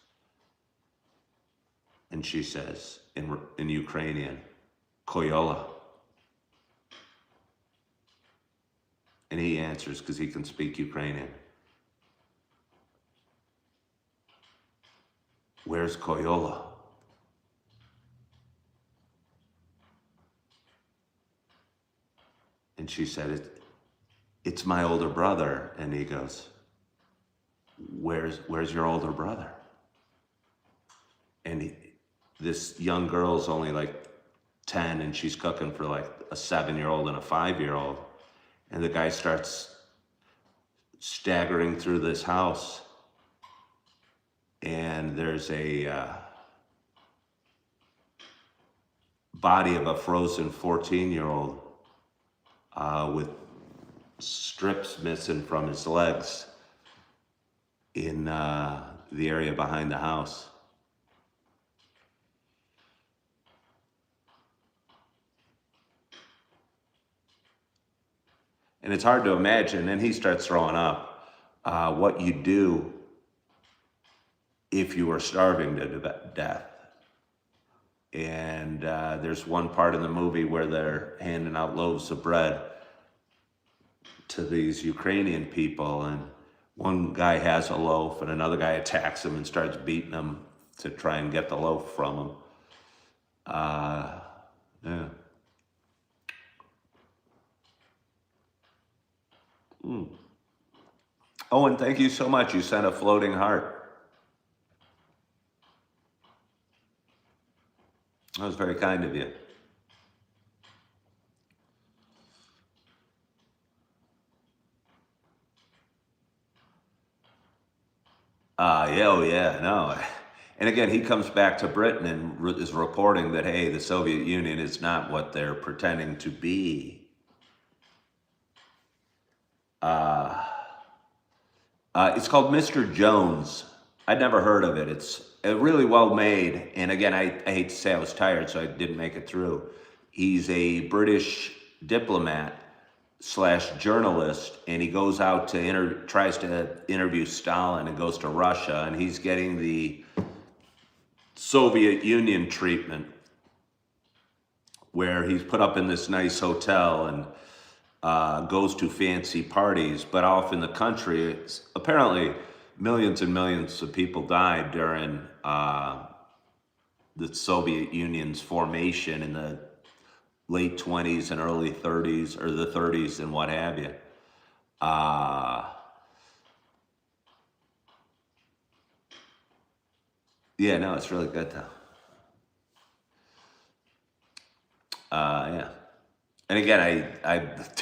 And she says in Ukrainian, "Koyola." And he answers, because he can speak Ukrainian, "Where's Koyola?" And she said, "It's my older brother." And he goes, Where's your older brother?" And this young girl's only like 10, and she's cooking for like a 7-year-old and a 5-year-old. And the guy starts staggering through this house, and there's a body of a frozen 14-year-old with strips missing from his legs in the area behind the house. And it's hard to imagine, and he starts throwing up, what you do if you were starving to death. And there's one part in the movie where they're handing out loaves of bread to these Ukrainian people, and one guy has a loaf, and another guy attacks him and starts beating him to try and get the loaf from him. Yeah. Oh, and thank you so much. You sent a floating heart. That was very kind of you. Yeah, oh yeah, no. And again, he comes back to Britain and is reporting that, hey, the Soviet Union is not what they're pretending to be. It's called Mr. Jones. I'd never heard of it. It's really well made. And again, I hate to say I was tired, so I didn't make it through. He's a British diplomat / journalist, and he goes out to tries to interview Stalin, and goes to Russia, and he's getting the Soviet Union treatment, where he's put up in this nice hotel and goes to fancy parties. But off in the country, apparently millions and millions of people died during the Soviet Union's formation in the late 20s and early 30s, or the 30s and what have you. Yeah, no, it's really good though. Yeah. And again, I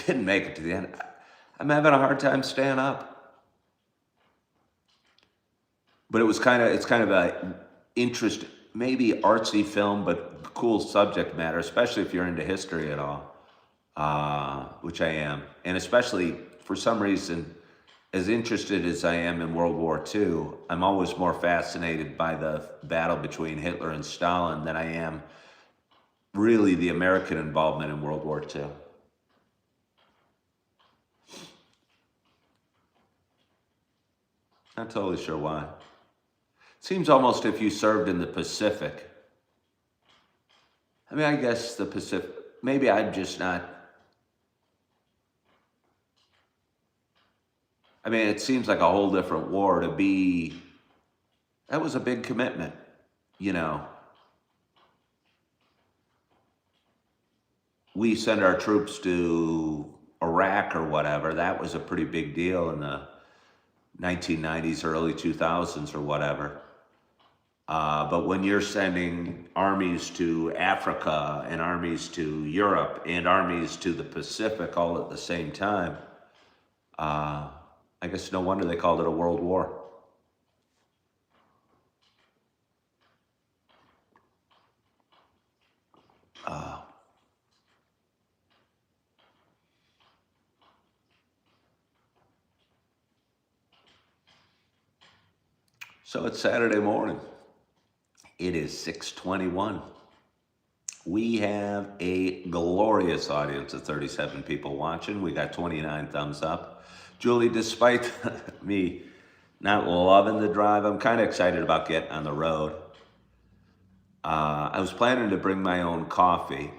didn't make it to the end. I'm having a hard time staying up. But it's kind of a interest, maybe artsy film, but cool subject matter, especially if you're into history at all, which I am. And especially, for some reason, as interested as I am in World War II, I'm always more fascinated by the battle between Hitler and Stalin than I am really the American involvement in World War II. Not totally sure why. Seems almost if you served in the Pacific. I mean, I guess the Pacific, maybe I'm just not. I mean, it seems like a whole different war to be. That was a big commitment, you know. We send our troops to Iraq or whatever, that was a pretty big deal in the 1990s, early 2000s or whatever. But when you're sending armies to Africa and armies to Europe and armies to the Pacific all at the same time, I guess no wonder they called it a world war. So it's Saturday morning. It is 6:21. We have a glorious audience of 37 people watching. We got 29 thumbs up. Julie, despite me not loving the drive, I'm kind of excited about getting on the road. I was planning to bring my own coffee,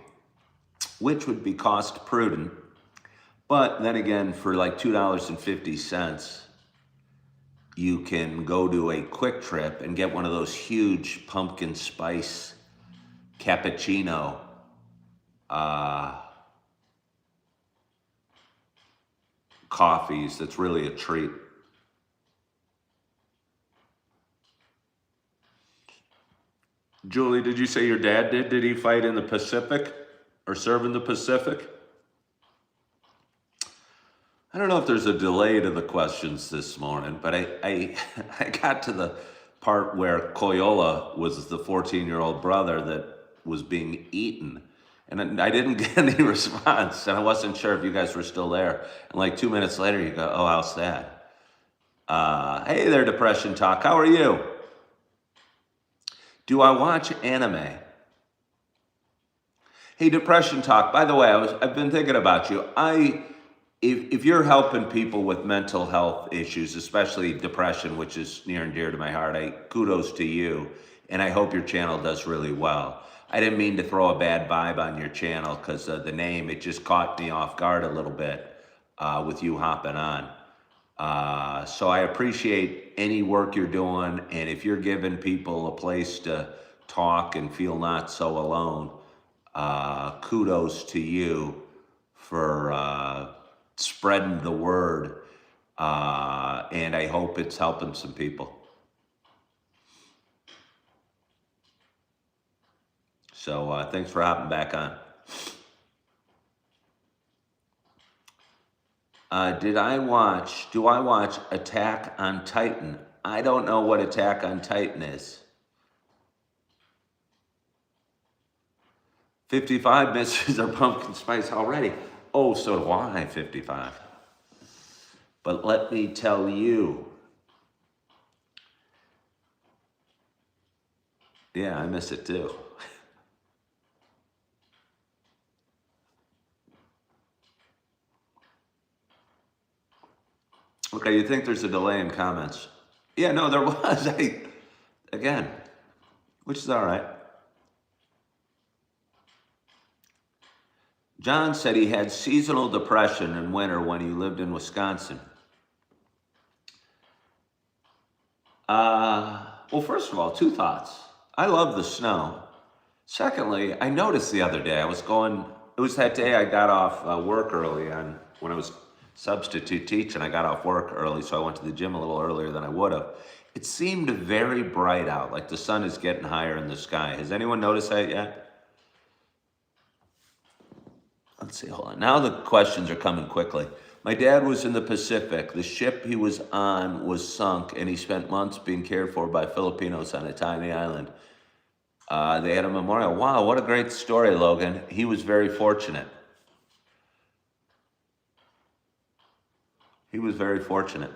which would be cost prudent. But then again, for like $2.50, you can go to a Quick Trip and get one of those huge pumpkin spice cappuccino coffees. That's really a treat. Julie, did you say your dad did? Did he fight in the Pacific or serve in the Pacific? I don't know if there's a delay to the questions this morning, but I got to the part where Koyola was the 14-year-old brother that was being eaten. And I didn't get any response, and I wasn't sure if you guys were still there. And like 2 minutes later, you go, oh, how sad. Hey there, Depression Talk. How are you? Do I watch anime? Hey, Depression Talk. By the way, I've been thinking about you. If you're helping people with mental health issues, especially depression, which is near and dear to my heart, kudos to you, and I hope your channel does really well. I didn't mean to throw a bad vibe on your channel because of the name. It just caught me off guard a little bit with you hopping on. So I appreciate any work you're doing, and if you're giving people a place to talk and feel not so alone, kudos to you for spreading the word, and I hope it's helping some people. So thanks for hopping back on. Do I watch Attack on Titan? I don't know what Attack on Titan is. 55 misses are pumpkin spice already. Oh, so do I, 55. But let me tell you. Yeah, I miss it too. Okay, you think there's a delay in comments? Yeah, no, there was. Again, which is all right. John said he had seasonal depression in winter when he lived in Wisconsin. Well, first of all, two thoughts. I love the snow. Secondly, I noticed the other day, it was that day I got off work early when I was substitute teaching. I got off work early, so I went to the gym a little earlier than I would have. It seemed very bright out, like the sun is getting higher in the sky. Has anyone noticed that yet? Let's see, hold on. Now the questions are coming quickly. My dad was in the Pacific. The ship he was on was sunk, and he spent months being cared for by Filipinos on a tiny island. They had a memorial. Wow, what a great story, Logan. He was very fortunate. He was very fortunate.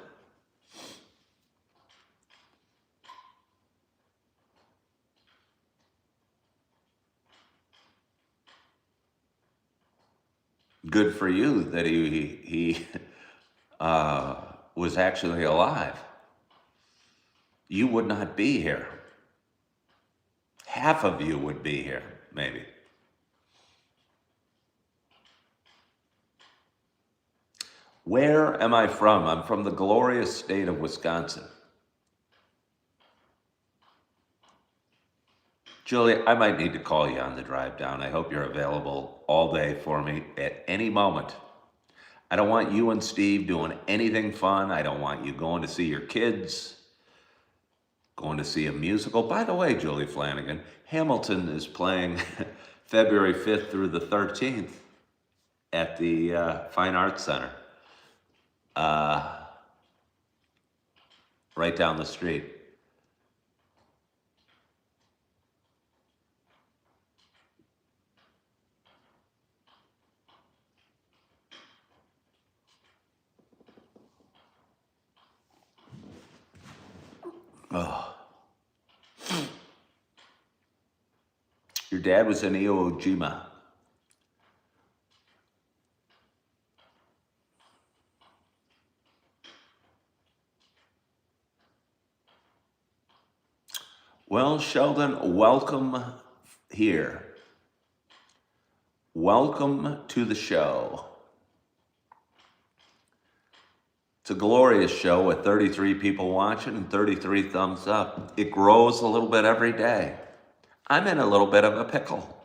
Good for you that he was actually alive. You would not be here. Half of you would be here, maybe. Where am I from? I'm from the glorious state of Wisconsin. Julia, I might need to call you on the drive down. I hope you're available all day for me at any moment. I don't want you and Steve doing anything fun. I don't want you going to see your kids, going to see a musical. By the way, Julie Flanagan, Hamilton is playing February 5th through the 13th at the Fine Arts Center, right down the street. Oh. Your dad was in Iwo Jima. Well, Sheldon, welcome here. Welcome to the show. It's a glorious show with 33 people watching and 33 thumbs up. It grows a little bit every day. I'm in a little bit of a pickle.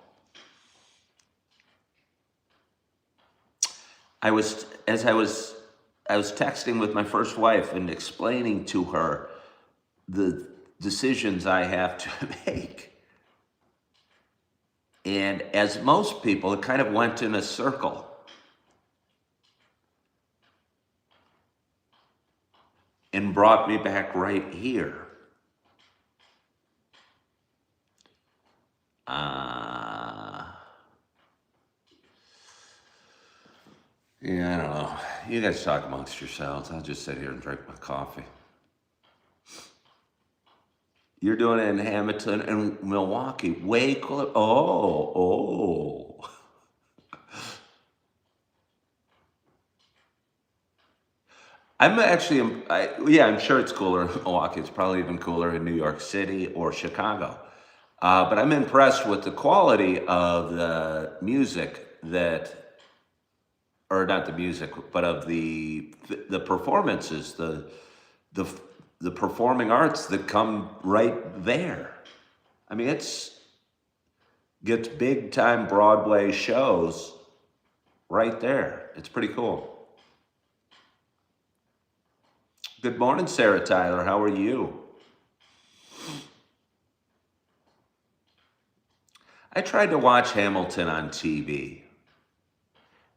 I was texting with my first wife and explaining to her the decisions I have to make. And as most people, it kind of went in a circle. And brought me back right here. Yeah, I don't know. You guys talk amongst yourselves. I'll just sit here and drink my coffee. You're doing it in Hamilton and Milwaukee. Way cooler. Oh. I'm sure it's cooler in Milwaukee. It's probably even cooler in New York City or Chicago. But I'm impressed with the quality of the music or not the music, but of the performances, the performing arts that come right there. I mean, gets big time Broadway shows right there. It's pretty cool. Good morning, Sarah Tyler. How are you? I tried to watch Hamilton on TV,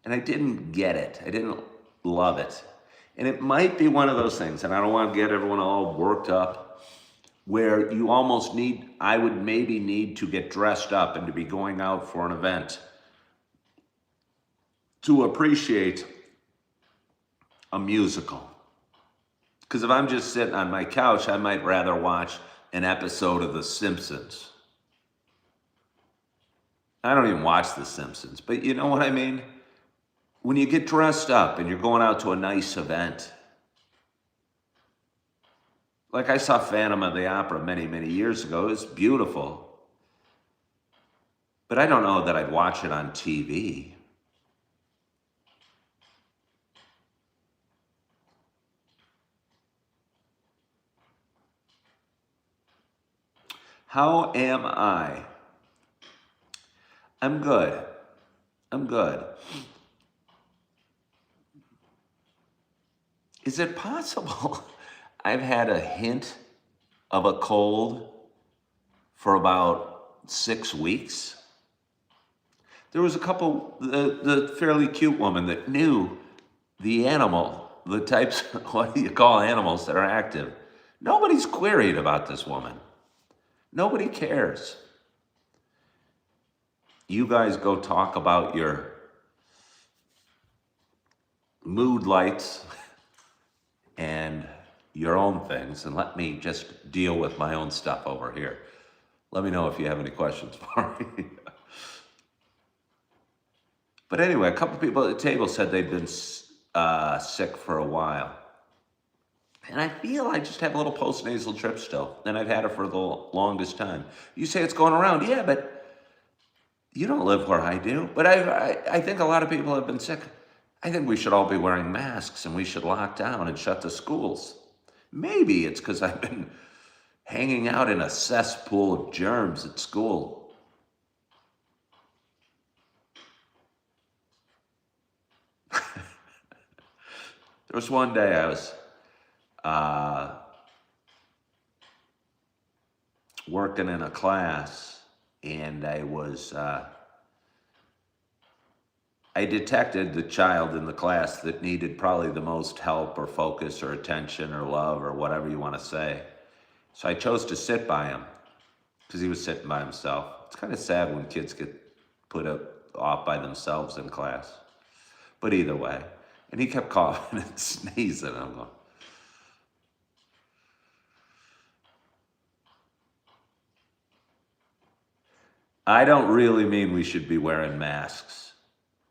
and I didn't get it. I didn't love it. And it might be one of those things, and I don't want to get everyone all worked up, where you almost I would maybe need to get dressed up and to be going out for an event to appreciate a musical. Because if I'm just sitting on my couch, I might rather watch an episode of The Simpsons. I don't even watch The Simpsons, but you know what I mean? When you get dressed up and you're going out to a nice event, like I saw Phantom of the Opera many, many years ago. It was beautiful. But I don't know that I'd watch it on TV. How am I? I'm good. Is it possible I've had a hint of a cold for about 6 weeks? There was a couple, the fairly cute woman that knew the animal, the types, what do you call animals that are active? Nobody's queried about this woman. Nobody cares. You guys go talk about your mood lights and your own things, and let me just deal with my own stuff over here. Let me know if you have any questions for me. But anyway, a couple people at the table said they've been sick for a while. And I feel I just have a little postnasal drip still, and I've had it for the longest time. You say it's going around. Yeah, but you don't live where I do. But I think a lot of people have been sick. I think we should all be wearing masks, and we should lock down and shut the schools. Maybe it's because I've been hanging out in a cesspool of germs at school. There was one day I was working in a class, and I detected the child in the class that needed probably the most help or focus or attention or love or whatever you want to say. So I chose to sit by him because he was sitting by himself. It's kind of sad when kids get put off by themselves in class. But either way. And he kept coughing and sneezing. I'm going, I don't really mean we should be wearing masks.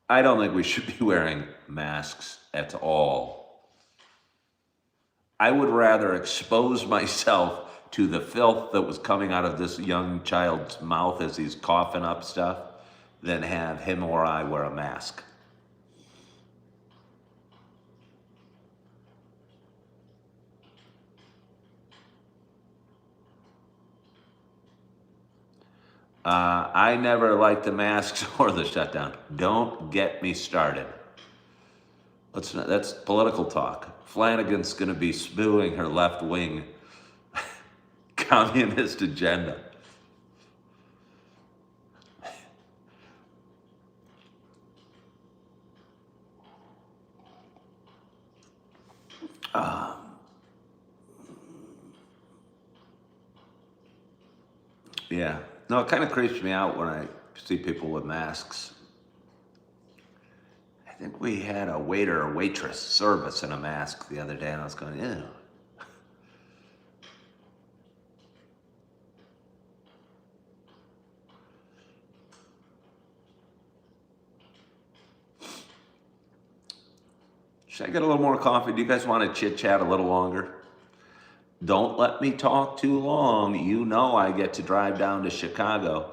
I don't think we should be wearing masks at all. I would rather expose myself to the filth that was coming out of this young child's mouth as he's coughing up stuff than have him or I wear a mask. I never liked the masks or the shutdown. Don't get me started. That's political talk. Flanagan's going to be spewing her left-wing communist agenda. Yeah. No, it kind of creeps me out when I see people with masks. I think we had a waiter or waitress service in a mask the other day, and I was going, ew. Should I get a little more coffee? Do you guys want to chit-chat a little longer? Don't let me talk too long. You know I get to drive down to Chicago.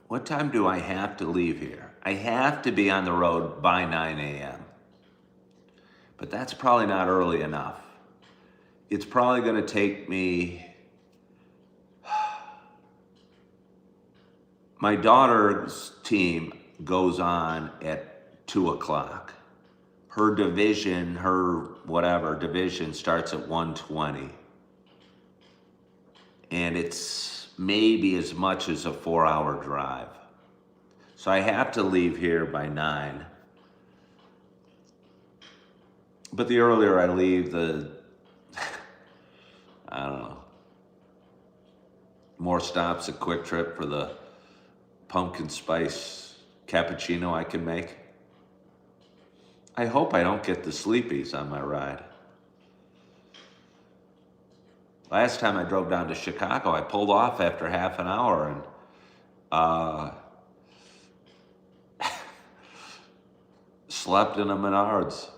What time do I have to leave here? I have to be on the road by 9 a.m. But that's probably not early enough. It's probably going to take me... My daughter's team goes on at 2 o'clock. Her division, division starts at 1:20. And it's maybe as much as a 4-hour drive. So I have to leave here by 9. But the earlier I leave, I don't know, more stops at Quick Trip for the pumpkin spice cappuccino I can make. I hope I don't get the sleepies on my ride. Last time I drove down to Chicago, I pulled off after half an hour and slept in a Menards.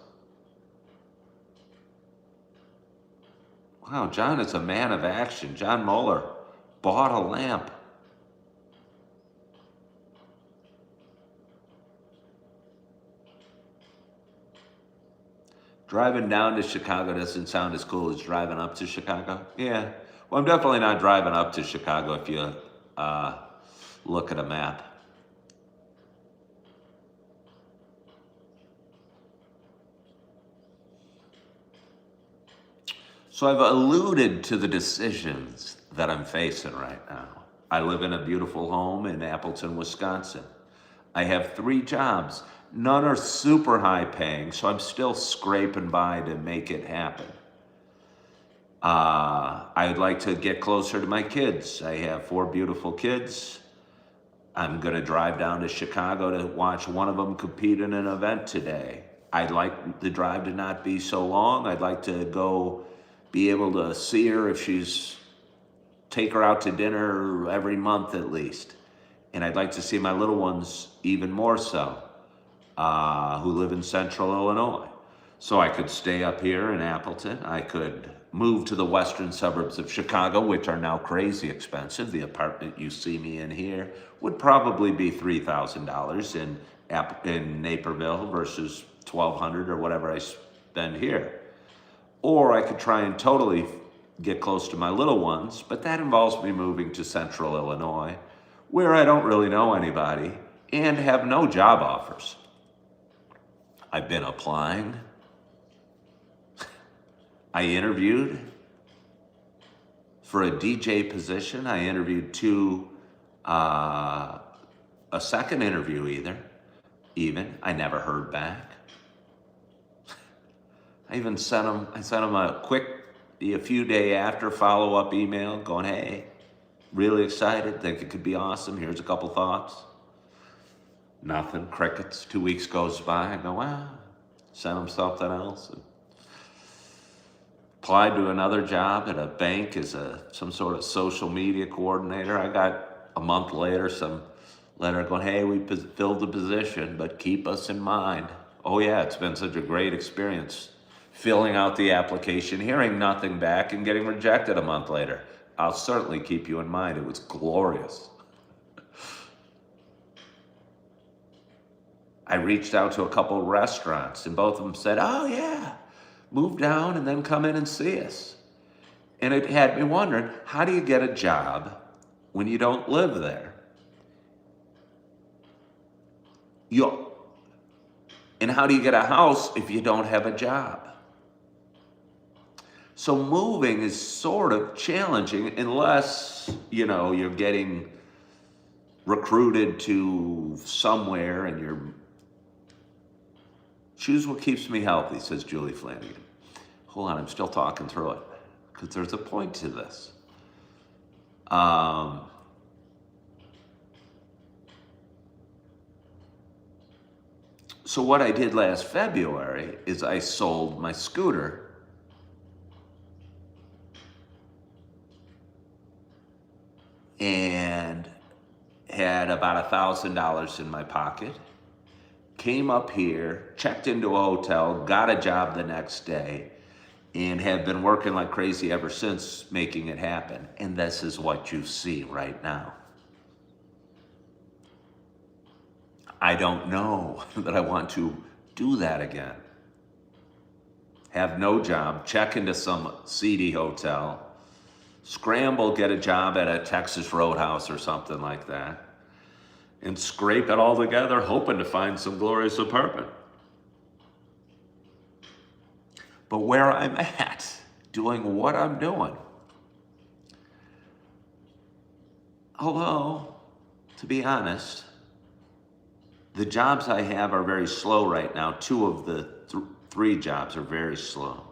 Wow, John is a man of action. John Moeller bought a lamp. Driving down to Chicago doesn't sound as cool as driving up to Chicago. Yeah, well, I'm definitely not driving up to Chicago if you look at a map. So I've alluded to the decisions that I'm facing right now. I live in a beautiful home in Appleton, Wisconsin. I have 3 jobs. None are super high paying, so I'm still scraping by to make it happen. I'd like to get closer to my kids. I have 4 beautiful kids. I'm going to drive down to Chicago to watch one of them compete in an event today. I'd like the drive to not be so long. I'd like to go be able to see her if take her out to dinner every month at least. And I'd like to see my little ones even more so. Who live in central Illinois. So I could stay up here in Appleton. I could move to the western suburbs of Chicago, which are now crazy expensive. The apartment you see me in here would probably be $3,000 in Naperville versus $1,200 or whatever I spend here. Or I could try and totally get close to my little ones, but that involves me moving to central Illinois, where I don't really know anybody. and have no job offers. I've been applying. I interviewed for a DJ position. I interviewed a second interview even. I never heard back. I even sent them a few day after follow-up email going, hey, really excited, think it could be awesome, here's a couple thoughts. Nothing, crickets. 2 weeks goes by, I go, well, send them something else. Applied to another job at a bank as some sort of social media coordinator. I got a month later some letter going, hey, we filled the position, but keep us in mind. Oh yeah, it's been such a great experience filling out the application, hearing nothing back, and getting rejected a month later. I'll certainly keep you in mind. It was glorious. I reached out to a couple of restaurants, and both of them said, oh yeah, move down and then come in and see us. And it had me wondering, how do you get a job when you don't live there? And how do you get a house if you don't have a job? So moving is sort of challenging unless, you're getting recruited to somewhere and you're... Choose what keeps me healthy, says Julie Flanagan. Hold on, I'm still talking through it because there's a point to this. So what I did last February is I sold my scooter and had about $1,000 in my pocket. Came up here, checked into a hotel, got a job the next day, and have been working like crazy ever since making it happen. And this is what you see right now. I don't know that I want to do that again. Have no job, check into some seedy hotel, scramble, get a job at a Texas Roadhouse or something like that, and scrape it all together, hoping to find some glorious apartment. But where I'm at, doing what I'm doing, although, to be honest, the jobs I have are very slow right now. 2 of the 3 jobs are very slow.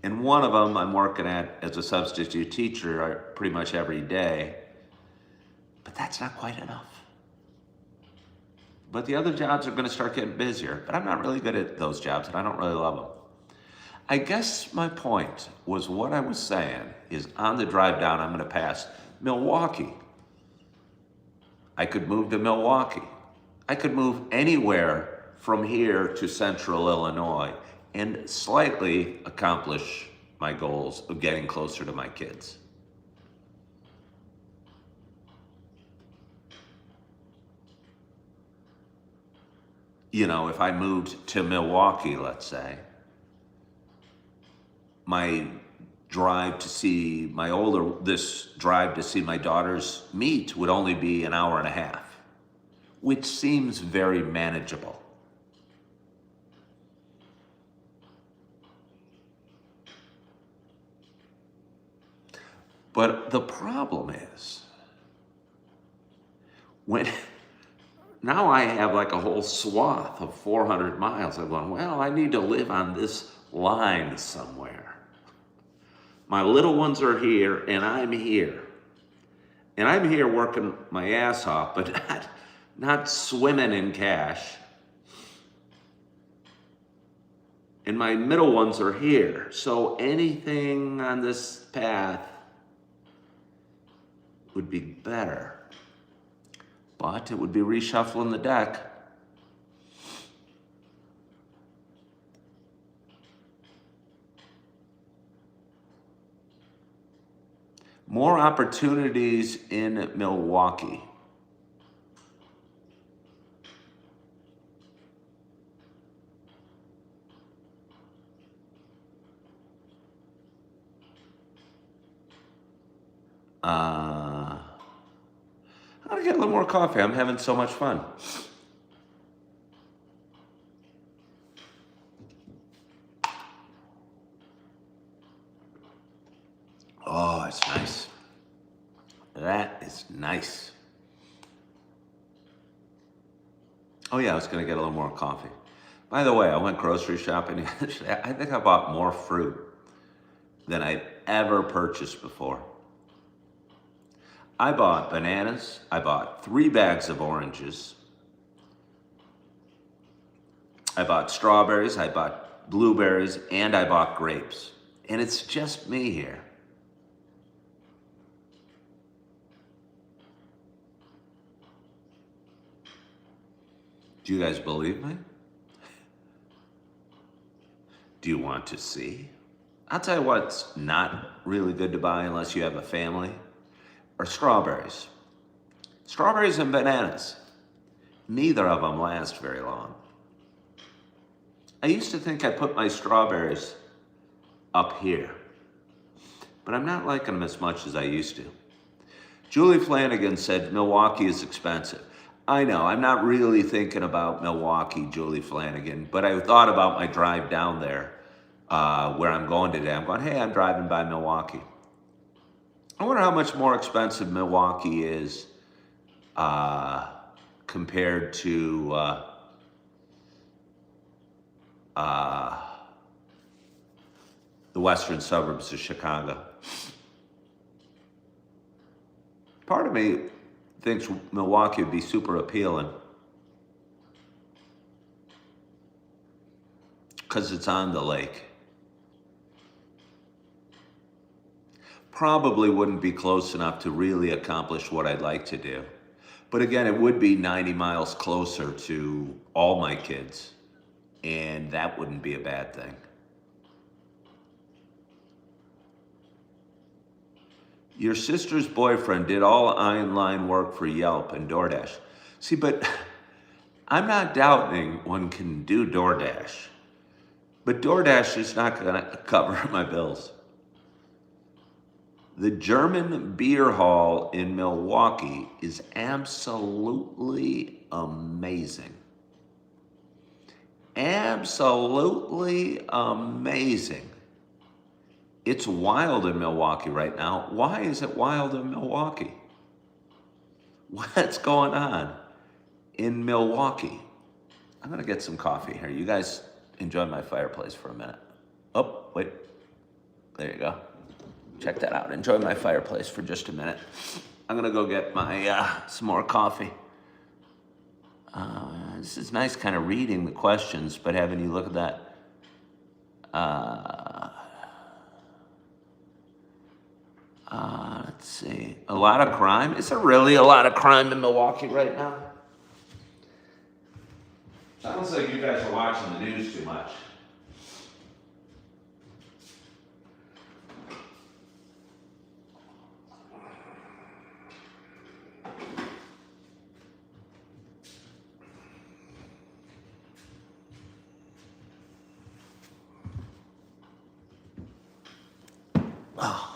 And one of them I'm working at as a substitute teacher pretty much every day, but that's not quite enough. But the other jobs are going to start getting busier, but I'm not really good at those jobs and I don't really love them. I guess my point was what I was saying is on the drive down, I'm going to pass Milwaukee. I could move to Milwaukee. I could move anywhere from here to central Illinois and slightly accomplish my goals of getting closer to my kids. If I moved to Milwaukee, let's say, my drive to see my daughters meet would only be an hour and a half, which seems very manageable. But the problem is, now I have like a whole swath of 400 miles. I'm going, well, I need to live on this line somewhere. My little ones are here, and I'm here. And I'm here working my ass off, but not swimming in cash. And my middle ones are here. So anything on this path would be better. But it would be reshuffling the deck. More opportunities in Milwaukee. How gonna get a little more coffee. I'm having so much fun. Oh, it's nice. That is nice. Oh yeah, I was gonna get a little more coffee. By the way, I went grocery shopping yesterday. I think I bought more fruit than I'd ever purchased before. I bought bananas. I bought 3 bags of oranges. I bought strawberries. I bought blueberries, and I bought grapes. And it's just me here. Do you guys believe me? Do you want to see? I'll tell you what's not really good to buy unless you have a family, are strawberries. Strawberries and bananas. Neither of them last very long. I used to think I put my strawberries up here, but I'm not liking them as much as I used to. Julie Flanagan said Milwaukee is expensive. I know, I'm not really thinking about Milwaukee, Julie Flanagan, but I thought about my drive down there where I'm going today. I'm going, hey, I'm driving by Milwaukee. I wonder how much more expensive Milwaukee is compared to the western suburbs of Chicago. Part of me thinks Milwaukee would be super appealing because it's on the lake. Probably wouldn't be close enough to really accomplish what I'd like to do. But again, it would be 90 miles closer to all my kids, and that wouldn't be a bad thing. Your sister's boyfriend did all online work for Yelp and DoorDash. See, but I'm not doubting one can do DoorDash, but DoorDash is not going to cover my bills. The German Beer Hall in Milwaukee is absolutely amazing. Absolutely amazing. It's wild in Milwaukee right now. Why is it wild in Milwaukee? What's going on in Milwaukee? I'm gonna get some coffee here. You guys enjoy my fireplace for a minute. Oh, wait. There you go. Check that out. Enjoy my fireplace for just a minute. I'm gonna go get my some more coffee. This is nice kind of reading the questions, but having you look at that. Let's see. A lot of crime? Is there really a lot of crime in Milwaukee right now? Sounds like you guys are watching the news too much. Oh.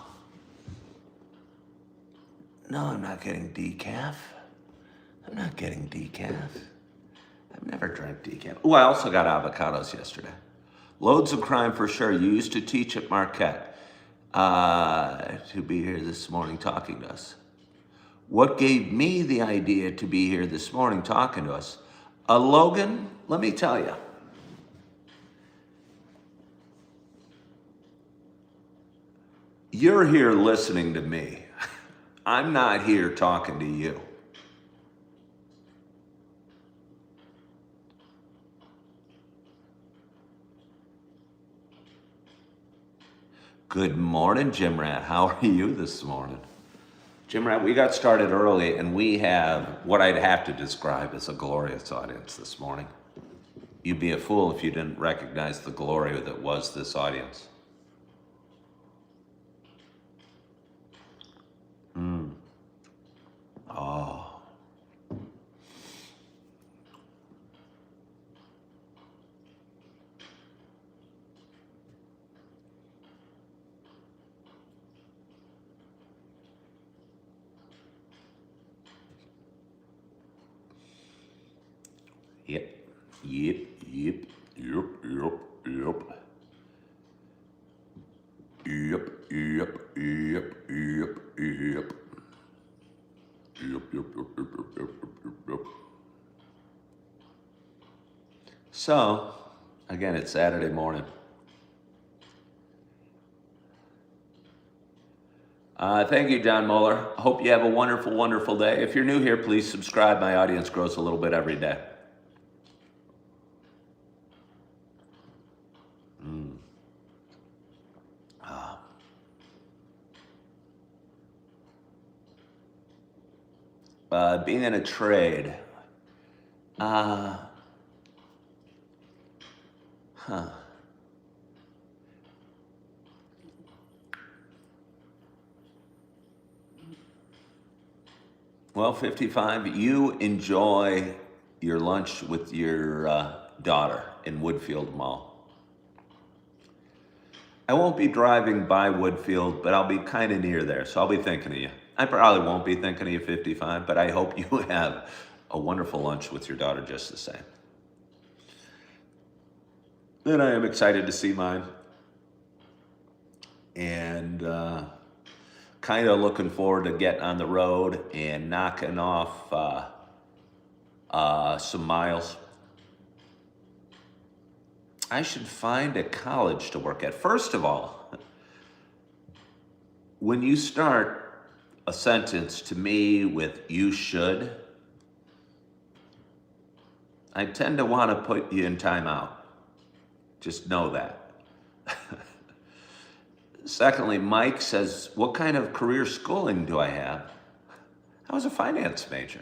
No, I'm not getting decaf. I'm not getting decaf. I've never drank decaf. Oh, I also got avocados yesterday. Loads of crime for sure. You used to teach at Marquette to be here this morning talking to us. What gave me the idea to be here this morning talking to us? Logan, let me tell you. You're here listening to me. I'm not here talking to you. Good morning, Jim Rat. How are you this morning? Jim Rat, we got started early and we have what I'd have to describe as a glorious audience this morning. You'd be a fool if you didn't recognize the glory that was this audience. Oh. Yep. Yep. Yep. Yep. Yep. Yep. Yep. Yep. Yep. Yep. Yep. Yep. Yep. Yep. So, again, it's Saturday morning. Thank you, John Mueller. Hope you have a wonderful, wonderful day. If you're new here, please subscribe. My audience grows a little bit every day. Being in a trade. Well, 55, you enjoy your lunch with your daughter in Woodfield Mall. I won't be driving by Woodfield, but I'll be kind of near there, so I'll be thinking of you. I probably won't be thinking of you, 55, but I hope you have a wonderful lunch with your daughter just the same. Then I am excited to see mine. And kind of looking forward to getting on the road and knocking off some miles. I should find a college to work at. First of all, when you start a sentence to me with "you should," I tend to want to put you in timeout. Just know that. Secondly, Mike says, what kind of career schooling do I have? I was a finance major.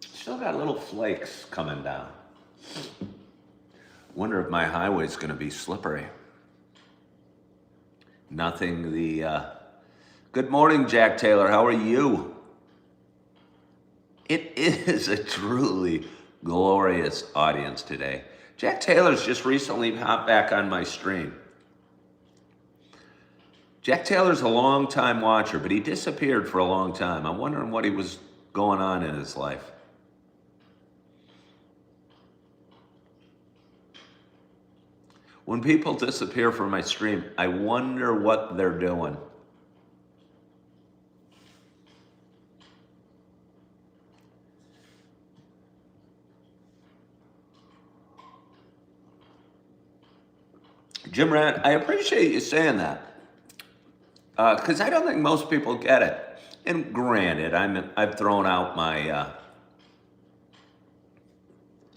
Still got little flakes coming down. Wonder if my highway's gonna be slippery. Nothing Good morning, Jack Taylor. How are you? It is a truly glorious audience today. Jack Taylor's just recently hopped back on my stream. Jack Taylor's a long-time watcher, but he disappeared for a long time. I'm wondering what he was going on in his life. When people disappear from my stream, I wonder what they're doing. Jim Rand, I appreciate you saying that, because I don't think most people get it. And granted, I've thrown out my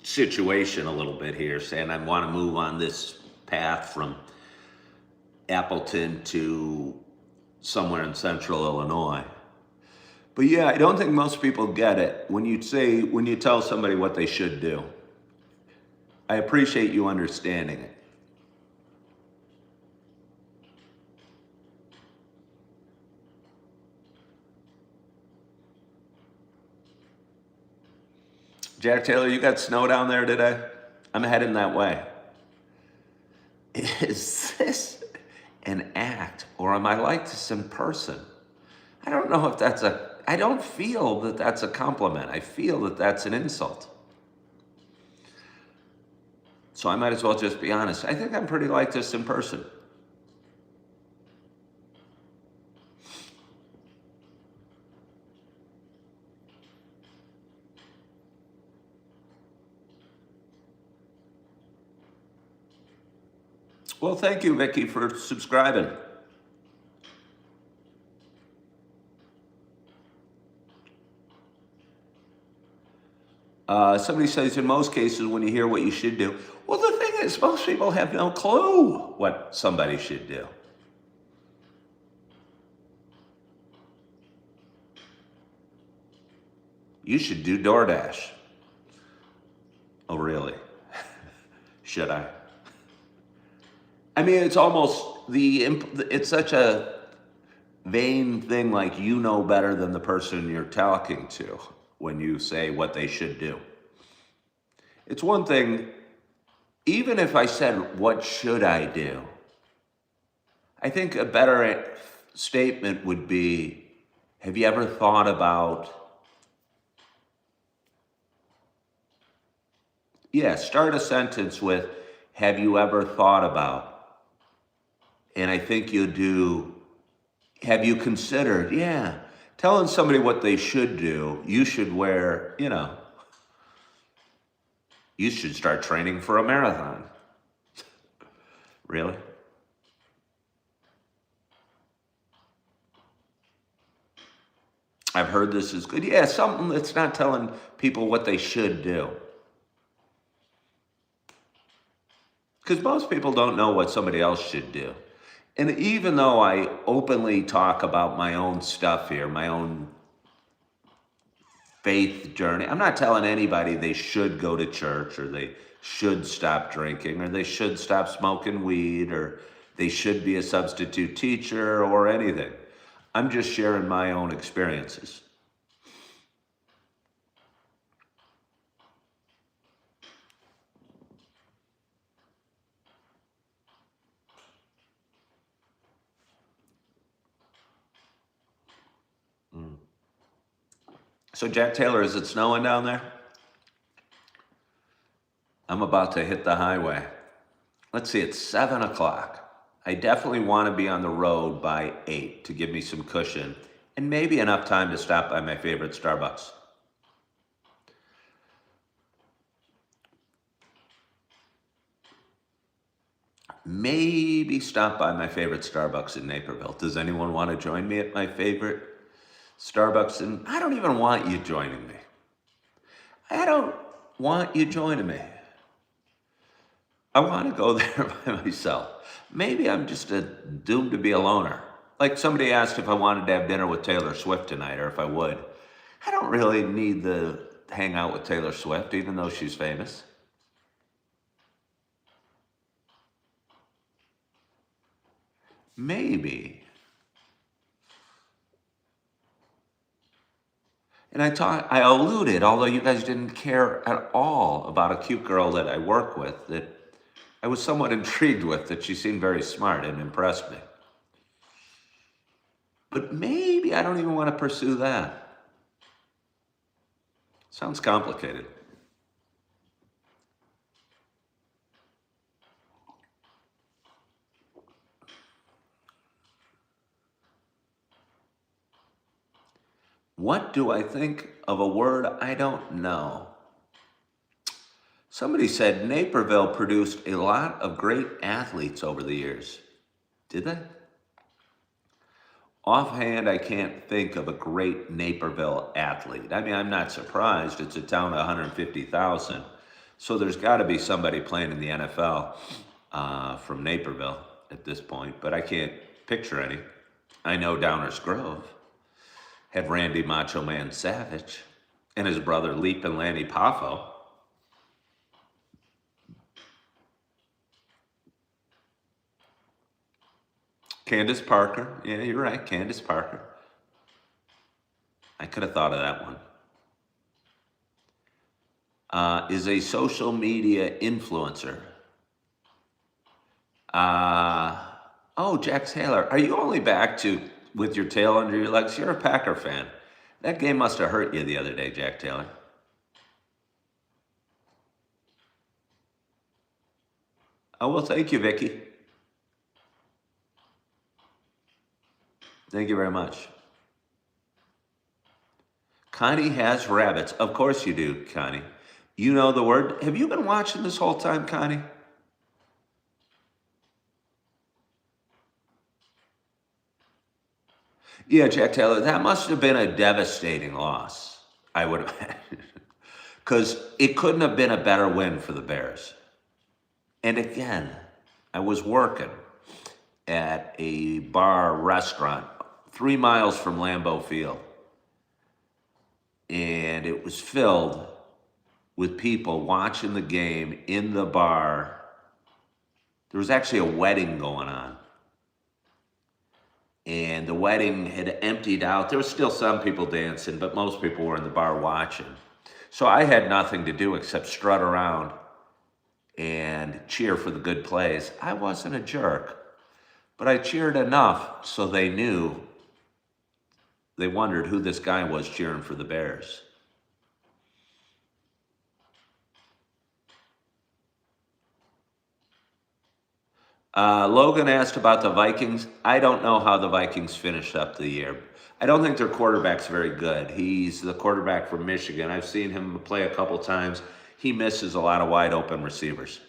situation a little bit here, saying I want to move on this path from Appleton to somewhere in central Illinois. But yeah, I don't think most people get it when you tell somebody what they should do. I appreciate you understanding it. Jack Taylor, you got snow down there today? I'm heading that way. Is this an act, or am I like this in person? I don't know if I don't feel that that's a compliment. I feel that that's an insult. So I might as well just be honest. I think I'm pretty like this in person. Well, thank you, Vicky, for subscribing. Somebody says, in most cases, when you hear what you should do, well, the thing is, most people have no clue what somebody should do. You should do DoorDash. Oh, really? Should I? I mean, it's almost it's such a vain thing, like you know better than the person you're talking to when you say what they should do. It's one thing, even if I said, what should I do? I think a better statement would be, have you ever thought about, start a sentence with, have you ever thought about? And I think you do, have you considered, telling somebody what they should do, you should wear, you should start training for a marathon. Really? I've heard this is good. Yeah, something that's not telling people what they should do. Because most people don't know what somebody else should do. And even though I openly talk about my own stuff here, my own faith journey, I'm not telling anybody they should go to church or they should stop drinking or they should stop smoking weed or they should be a substitute teacher or anything. I'm just sharing my own experiences. So Jack Taylor, is it snowing down there? I'm about to hit the highway. Let's see, it's 7 o'clock. I definitely want to be on the road by 8 to give me some cushion and maybe enough time to stop by my favorite Starbucks. Maybe stop by my favorite Starbucks in Naperville. Does anyone want to join me at my favorite Starbucks? And I don't even want you joining me. I don't want you joining me. I want to go there by myself. Maybe I'm just doomed to be a loner. Like somebody asked if I wanted to have dinner with Taylor Swift tonight or if I would. I don't really need to hang out with Taylor Swift, even though she's famous. Maybe. And I alluded, although you guys didn't care at all, about a cute girl that I work with that I was somewhat intrigued with, that she seemed very smart and impressed me. But maybe I don't even want to pursue that. Sounds complicated. What do I think of a word I don't know? Somebody said Naperville produced a lot of great athletes over the years. Did they? Offhand, I can't think of a great Naperville athlete. I mean, I'm not surprised. It's a town of 150,000. So there's got to be somebody playing in the NFL from Naperville at this point, but I can't picture any. I know Downers Grove had Randy Macho Man Savage and his brother Leapin' Lanny Poffo. Candace Parker. Yeah, you're right, Candace Parker. I could have thought of that one. Is a social media influencer. Jack Taylor, are you only back to with your tail under your legs? You're a Packer fan. That game must have hurt you the other day, Jack Taylor. Oh, well, thank you, Vicky. Thank you very much. Connie has rabbits. Of course you do, Connie. You know the word. Have you been watching this whole time, Connie? Yeah, Jack Taylor, that must have been a devastating loss, I would imagine. Because it couldn't have been a better win for the Bears. And again, I was working at a bar restaurant 3 miles from Lambeau Field. And it was filled with people watching the game in the bar. There was actually a wedding going on. And the wedding had emptied out. There was still some people dancing, but most people were in the bar watching. So I had nothing to do except strut around and cheer for the good plays. I wasn't a jerk, But I cheered enough so they wondered who this guy was cheering for the Bears. Logan asked about the Vikings. I don't know how the Vikings finished up the year. I don't think their quarterback's very good. He's the quarterback from Michigan. I've seen him play a couple times. He misses a lot of wide open receivers.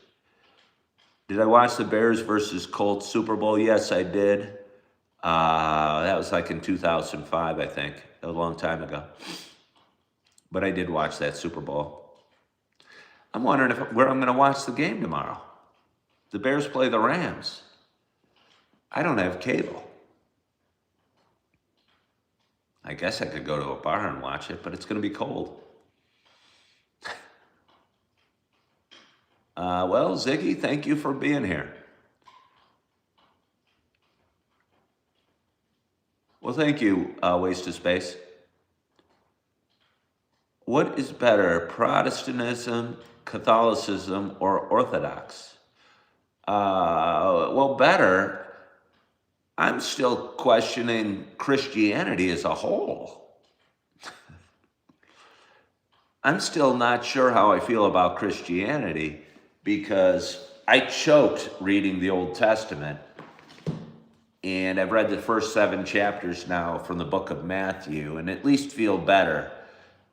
Did I watch the Bears versus Colts Super Bowl? Yes, I did. That was like in 2005, I think. A long time ago. But I did watch that Super Bowl. I'm wondering where I'm going to watch the game tomorrow. The Bears play the Rams. I don't have cable. I guess I could go to a bar and watch it, but it's going to be cold. Well, Ziggy, thank you for being here. Well, thank you, Waste of Space. What is better, Protestantism, Catholicism, or Orthodox? Well, better. I'm still questioning Christianity as a whole. I'm still not sure how I feel about Christianity because I choked reading the Old Testament. And I've read the first 7 chapters now from the book of Matthew and at least feel better.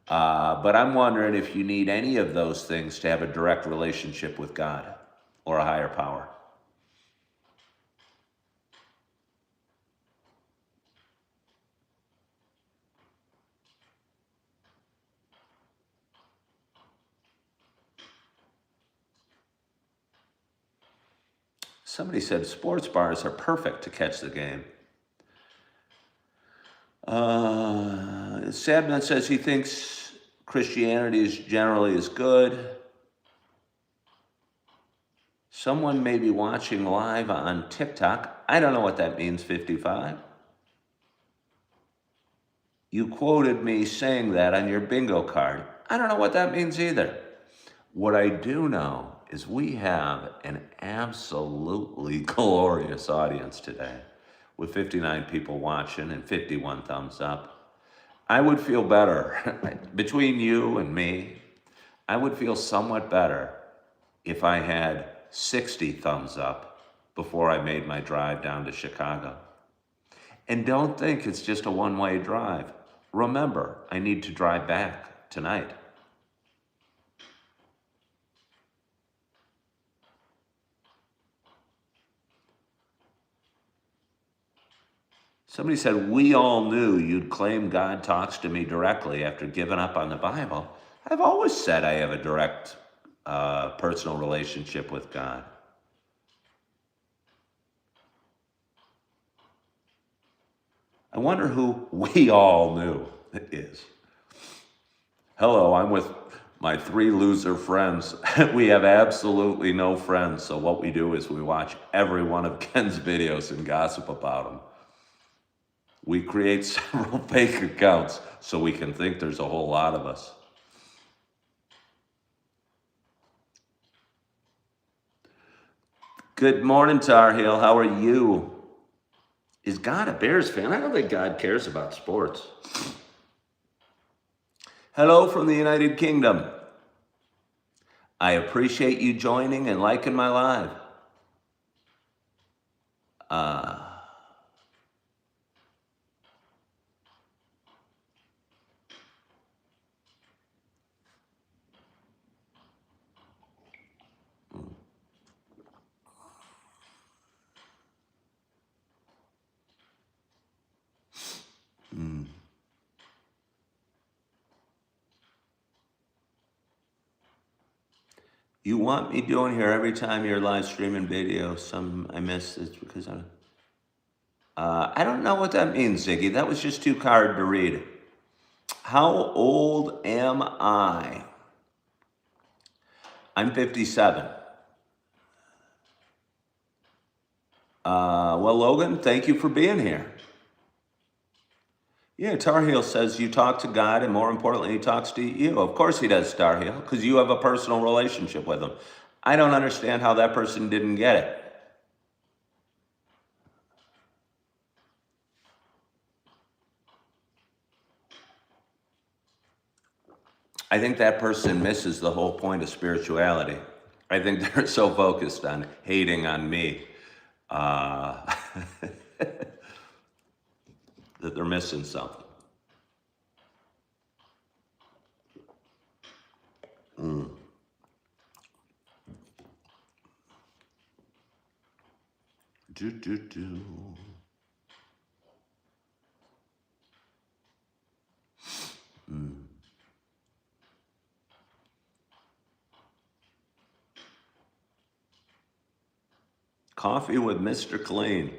But I'm wondering if you need any of those things to have a direct relationship with God or a higher power. Somebody said sports bars are perfect to catch the game. Sadman says he thinks Christianity is generally as good. Someone may be watching live on TikTok. I don't know what that means, 55. You quoted me saying that on your bingo card. I don't know what that means either. What I do know is we have an absolutely glorious audience today with 59 people watching and 51 thumbs up. I would feel better between you and me. I would feel somewhat better if I had 60 thumbs up before I made my drive down to Chicago. And don't think it's just a one-way drive. Remember, I need to drive back tonight. Somebody said, we all knew you'd claim God talks to me directly after giving up on the Bible. I've always said I have a direct personal relationship with God. I wonder who we all knew it is. Hello, I'm with my 3 loser friends. We have absolutely no friends, so what we do is we watch every one of Ken's videos and gossip about them. We create several fake accounts so we can think there's a whole lot of us. Good morning, Tar Heel. How are you? Is God a Bears fan? I don't think God cares about sports. Hello from the United Kingdom. I appreciate you joining and liking my live. You want me doing here every time you're live streaming video? I miss it because I don't know what that means, Ziggy. That was just too hard to read. How old am I? I'm 57. Well, Logan, thank you for being here. Yeah, Tar Heel says you talk to God, and more importantly, he talks to you. Of course he does, Tar Heel, because you have a personal relationship with him. I don't understand how that person didn't get it. I think that person misses the whole point of spirituality. I think they're so focused on hating on me that they're missing something. Do, do, do. Coffee with Mr. Clean.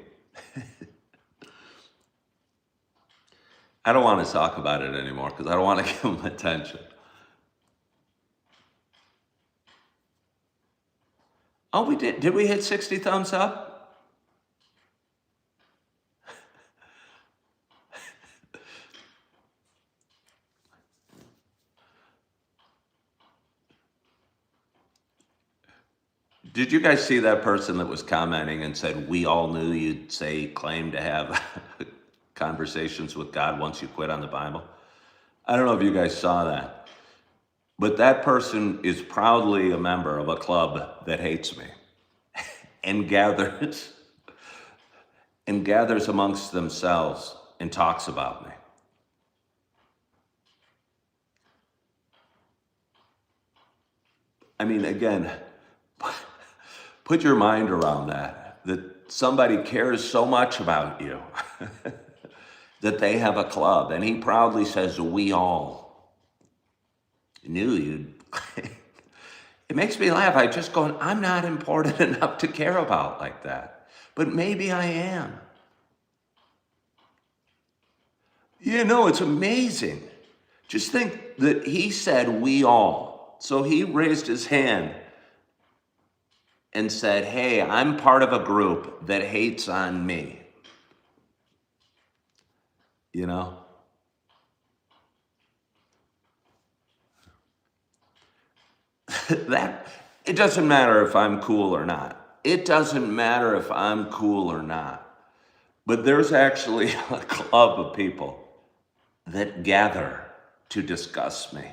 I don't want to talk about it anymore because I don't want to give him attention. Oh, we did. Did we hit 60 thumbs up? Did you guys see that person that was commenting and said, we all knew you'd claim to have conversations with God once you quit on the Bible? I don't know if you guys saw that. But that person is proudly a member of a club that hates me and gathers amongst themselves and talks about me. I mean, again, put your mind around that somebody cares so much about you that they have a club, and he proudly says, we all knew you'd. It makes me laugh. I just go, I'm not important enough to care about like that, but maybe I am. You know, it's amazing. Just think that he said, we all. So he raised his hand and said, hey, I'm part of a group that hates on me. You know? That, it doesn't matter if I'm cool or not. It doesn't matter if I'm cool or not. But there's actually a club of people that gather to discuss me.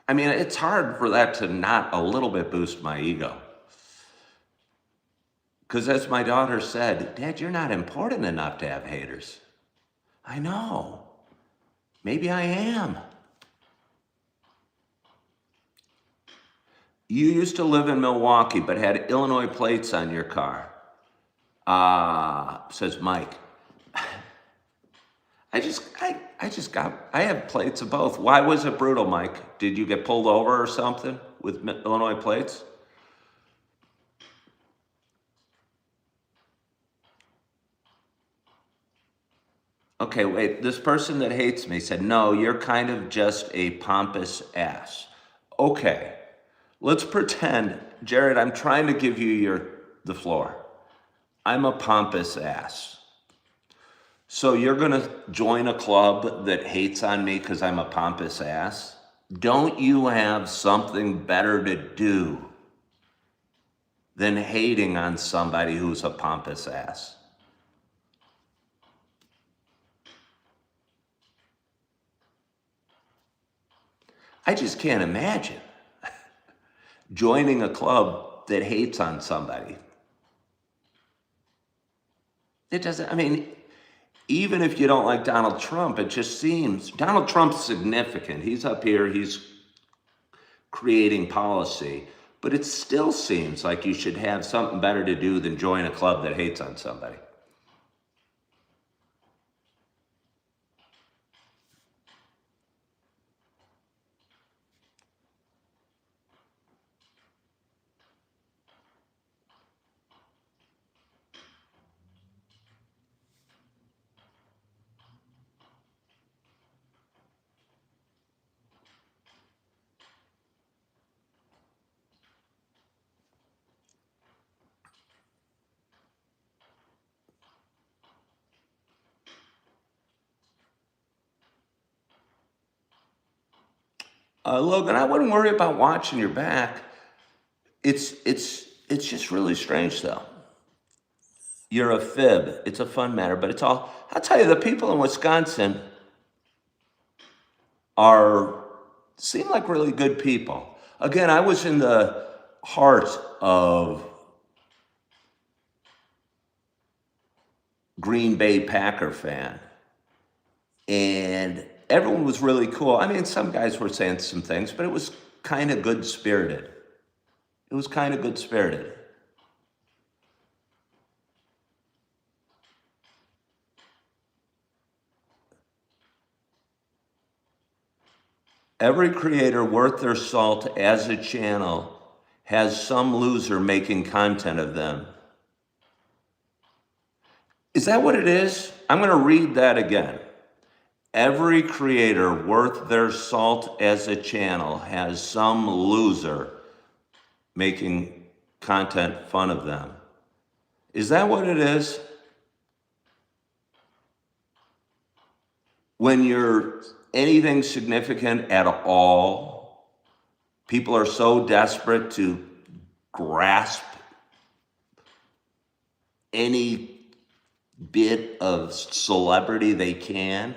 I mean, it's hard for that to not a little bit boost my ego. Because as my daughter said, Dad, you're not important enough to have haters. I know. Maybe I am. You used to live in Milwaukee, but had Illinois plates on your car. Says Mike. I have plates of both. Why was it brutal, Mike? Did you get pulled over or something with Illinois plates? Okay, wait, this person that hates me said, no, you're kind of just a pompous ass. Okay, let's pretend, Jared, I'm trying to give you the floor. I'm a pompous ass. So you're gonna join a club that hates on me because I'm a pompous ass? Don't you have something better to do than hating on somebody who's a pompous ass? I just can't imagine joining a club that hates on somebody. It doesn't, I mean, even if you don't like Donald Trump, it just seems, Donald Trump's significant. He's up here, he's creating policy, but it still seems like you should have something better to do than join a club that hates on somebody. Logan, I wouldn't worry about watching your back. It's just really strange though. You're a fib. It's a fun matter, but it's all, I'll tell you, the people in Wisconsin, seem like really good people. Again, I was in the heart of Green Bay Packer fan, and everyone was really cool. I mean, some guys were saying some things, but it was kind of good spirited. It was kind of good spirited. Every creator worth their salt as a channel has some loser making content of them. Is that what it is? I'm going to read that again. Every creator worth their salt as a channel has some loser making content fun of them. Is that what it is? When you're anything significant at all, people are so desperate to grasp any bit of celebrity they can.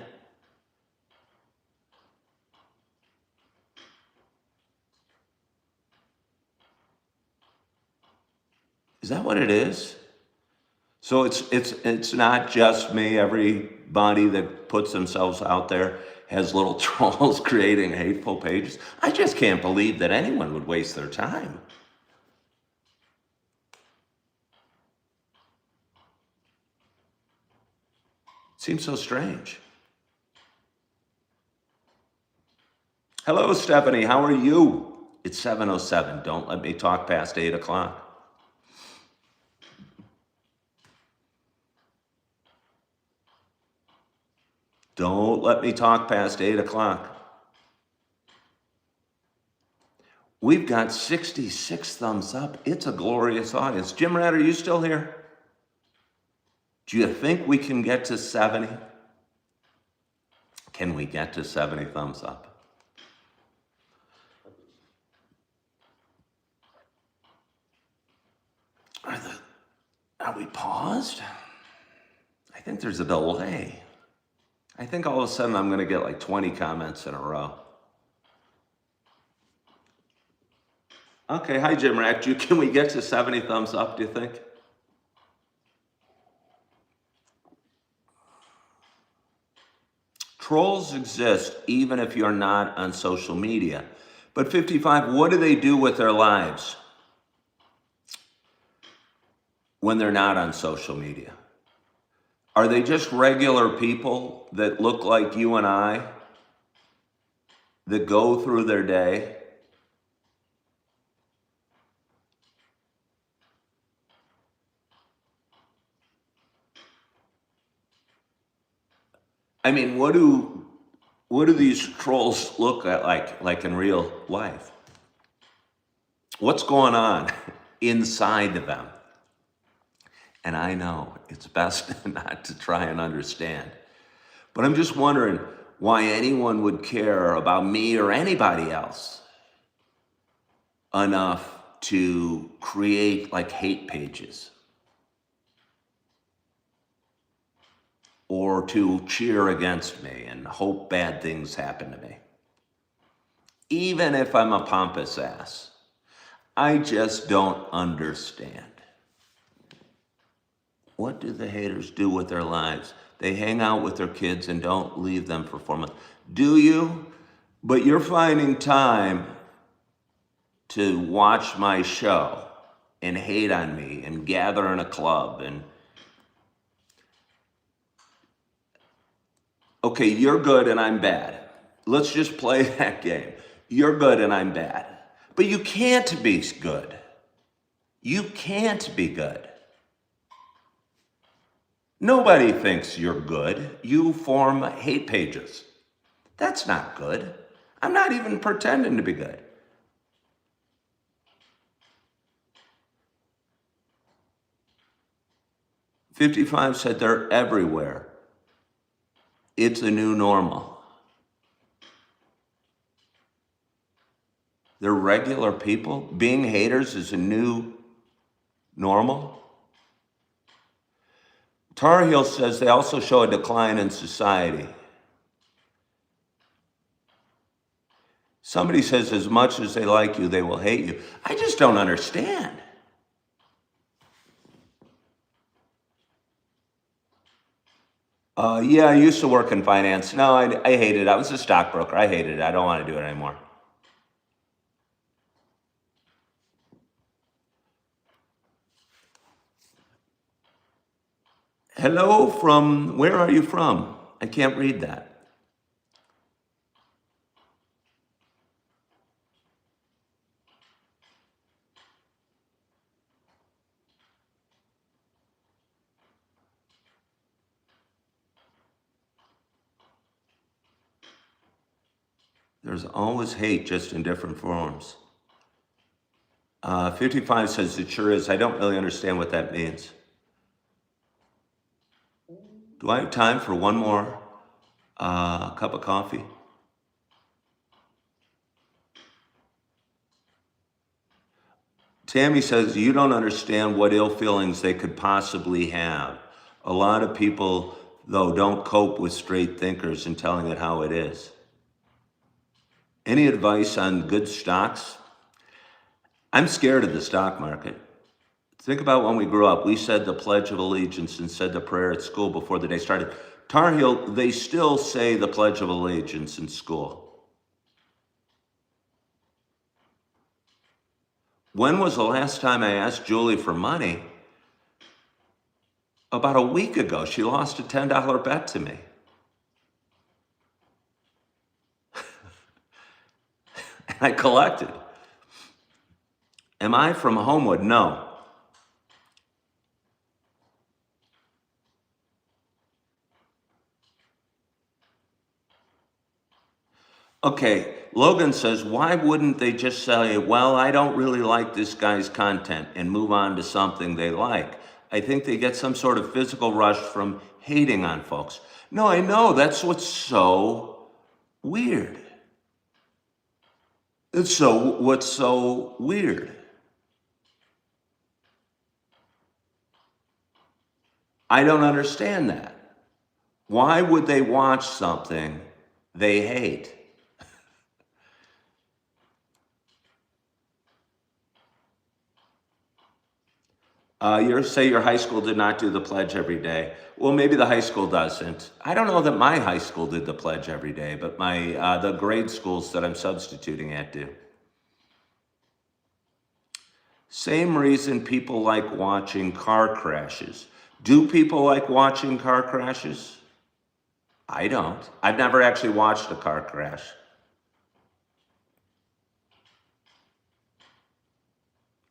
Is that what it is? So it's not just me. Everybody that puts themselves out there has little trolls creating hateful pages. I just can't believe that anyone would waste their time. It seems so strange. Hello, Stephanie. How are you? It's 7:07. Don't let me talk past 8 o'clock. Don't let me talk past 8 o'clock. We've got 66 thumbs up. It's a glorious audience. Jim Rat, are you still here? Do you think we can get to 70? Can we get to 70 thumbs up? Are we paused? I think there's a delay. I think all of a sudden I'm going to get like 20 comments in a row. Okay, hi Jim Rat. Can we get to 70 thumbs up, do you think? Trolls exist even if you're not on social media. But 55, what do they do with their lives when they're not on social media? Are they just regular people that look like you and I that go through their day? I mean, what do these trolls look like in real life? What's going on inside of them? And I know it's best not to try and understand. But I'm just wondering why anyone would care about me or anybody else enough to create like hate pages or to cheer against me and hope bad things happen to me. Even if I'm a pompous ass, I just don't understand. What do the haters do with their lives? They hang out with their kids and don't leave them for 4 months. Do you? But you're finding time to watch my show and hate on me and gather in a club and okay, you're good and I'm bad. Let's just play that game. You're good and I'm bad. But you can't be good. You can't be good. Nobody thinks you're good. You form hate pages. That's not good. I'm not even pretending to be good. "55 said they're everywhere. It's a new normal." They're regular people. Being haters is a new normal. Tar Heel says they also show a decline in society. Somebody says as much as they like you, they will hate you. I just don't understand. Yeah, I used to work in finance. No, I hate it. I was a stockbroker. I hated it. I don't want to do it anymore. Hello from, where are you from? I can't read that. There's always hate, just in different forms. 55 says it sure is. I don't really understand what that means. Do I have time for one more cup of coffee? Tammy says, you don't understand what ill feelings they could possibly have. A lot of people, though, don't cope with straight thinkers and telling it how it is. Any advice on good stocks? I'm scared of the stock market. Think about when we grew up. We said the Pledge of Allegiance and said the prayer at school before the day started. Tar Heel, they still say the Pledge of Allegiance in school. When was the last time I asked Julie for money? About a week ago. She lost a $10 bet to me. And I collected. Am I from Homewood? No. Okay, Logan says, why wouldn't they just say, well, I don't really like this guy's content and move on to something they like? I think they get some sort of physical rush from hating on folks. No, I know, that's what's so weird. What's so weird? I don't understand that. Why would they watch something they hate? You say your high school did not do the pledge every day. Well, maybe the high school doesn't. I don't know that my high school did the pledge every day, but the grade schools that I'm substituting at do. Same reason people like watching car crashes. Do people like watching car crashes? I don't. I've never actually watched a car crash.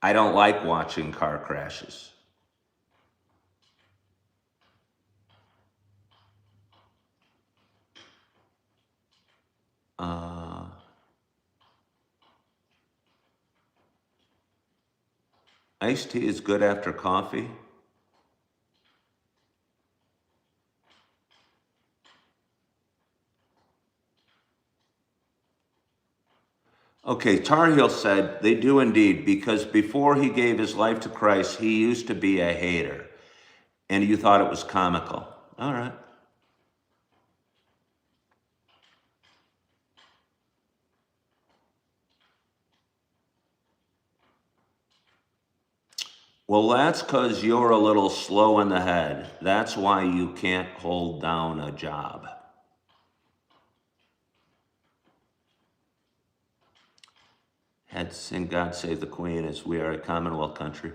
I don't like watching car crashes. Iced tea is good after coffee. Okay, Tar Heel said, they do indeed, because before he gave his life to Christ, he used to be a hater, and you thought it was comical. All right. Well, that's because you're a little slow in the head. That's why you can't hold down a job. Had to sing God Save the Queen as we are a Commonwealth country.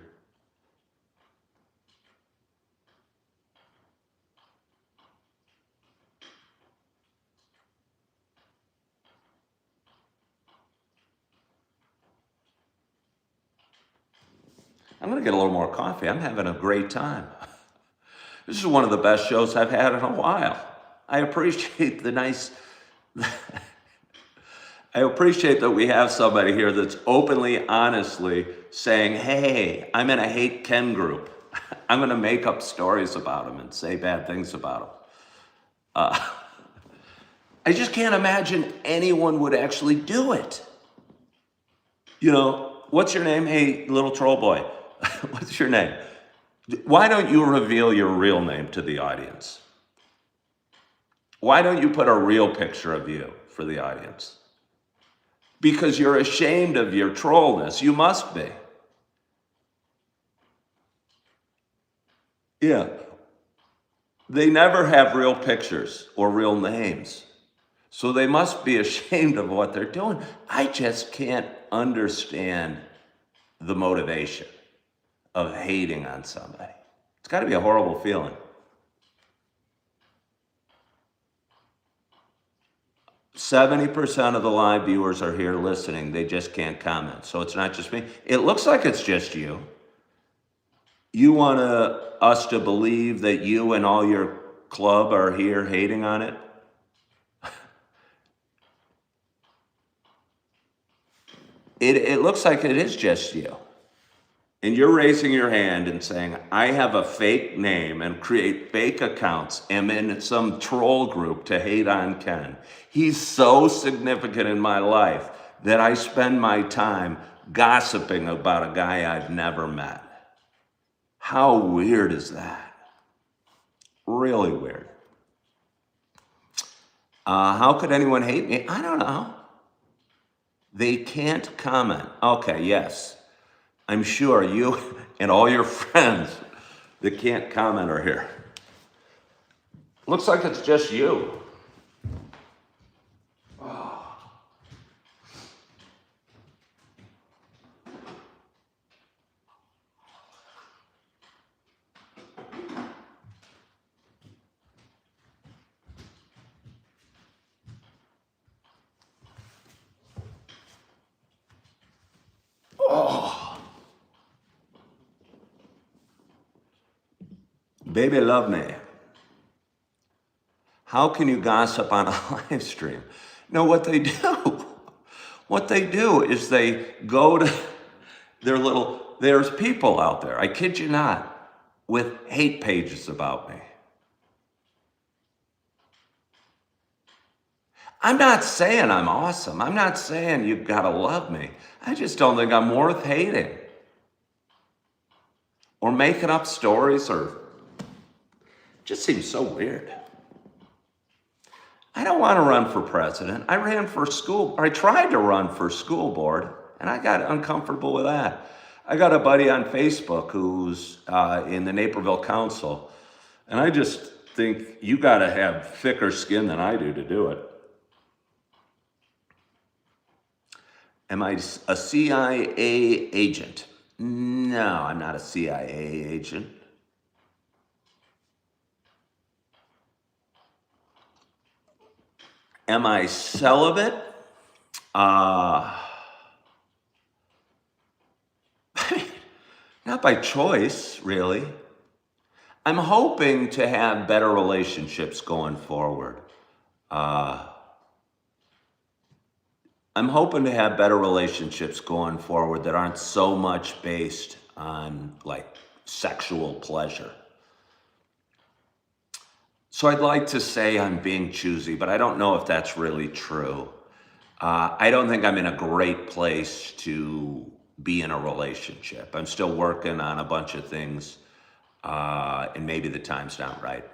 I'm going to get a little more coffee. I'm having a great time. This is one of the best shows I've had in a while. I appreciate the nice... I appreciate that we have somebody here that's openly, honestly saying, hey, I'm in a hate Ken group. I'm going to make up stories about him and say bad things about him. I just can't imagine anyone would actually do it. You know, what's your name? Hey, little troll boy. What's your name? Why don't you reveal your real name to the audience? Why don't you put a real picture of you for the audience? because you're ashamed of your trollness. You must be. Yeah. They never have real pictures or real names. So they must be ashamed of what they're doing. I just can't understand the motivation of hating on somebody. It's got to be a horrible feeling. 70% of the live viewers are here listening. They just can't comment. So it's not just me. It looks like it's just you. You want us to believe that you and all your club are here hating on it? It looks like it is just you. And you're raising your hand and saying, I have a fake name and create fake accounts. I'm in some troll group to hate on Ken. He's so significant in my life that I spend my time gossiping about a guy I've never met. How weird is that? Really weird. How could anyone hate me? I don't know. They can't comment. Okay, yes. I'm sure you and all your friends that can't comment are here. Looks like it's just you. Baby, love me. How can you gossip on a live stream? No, what they do is they go to there's people out there, I kid you not, with hate pages about me. I'm not saying I'm awesome. I'm not saying you've got to love me. I just don't think I'm worth hating. Or making up stories, or just seems so weird. I don't want to run for president. I tried to run for school board, and I got uncomfortable with that. I got a buddy on Facebook who's in the Naperville Council, and I just think you got to have thicker skin than I do to do it. Am I a CIA agent? No, I'm not a CIA agent. Am I celibate? Not by choice, really. I'm hoping to have better relationships going forward. I'm hoping to have better relationships going forward that aren't so much based on like sexual pleasure. So I'd like to say I'm being choosy, but I don't know if that's really true. I don't think I'm in a great place to be in a relationship. I'm still working on a bunch of things, and maybe the time's not right.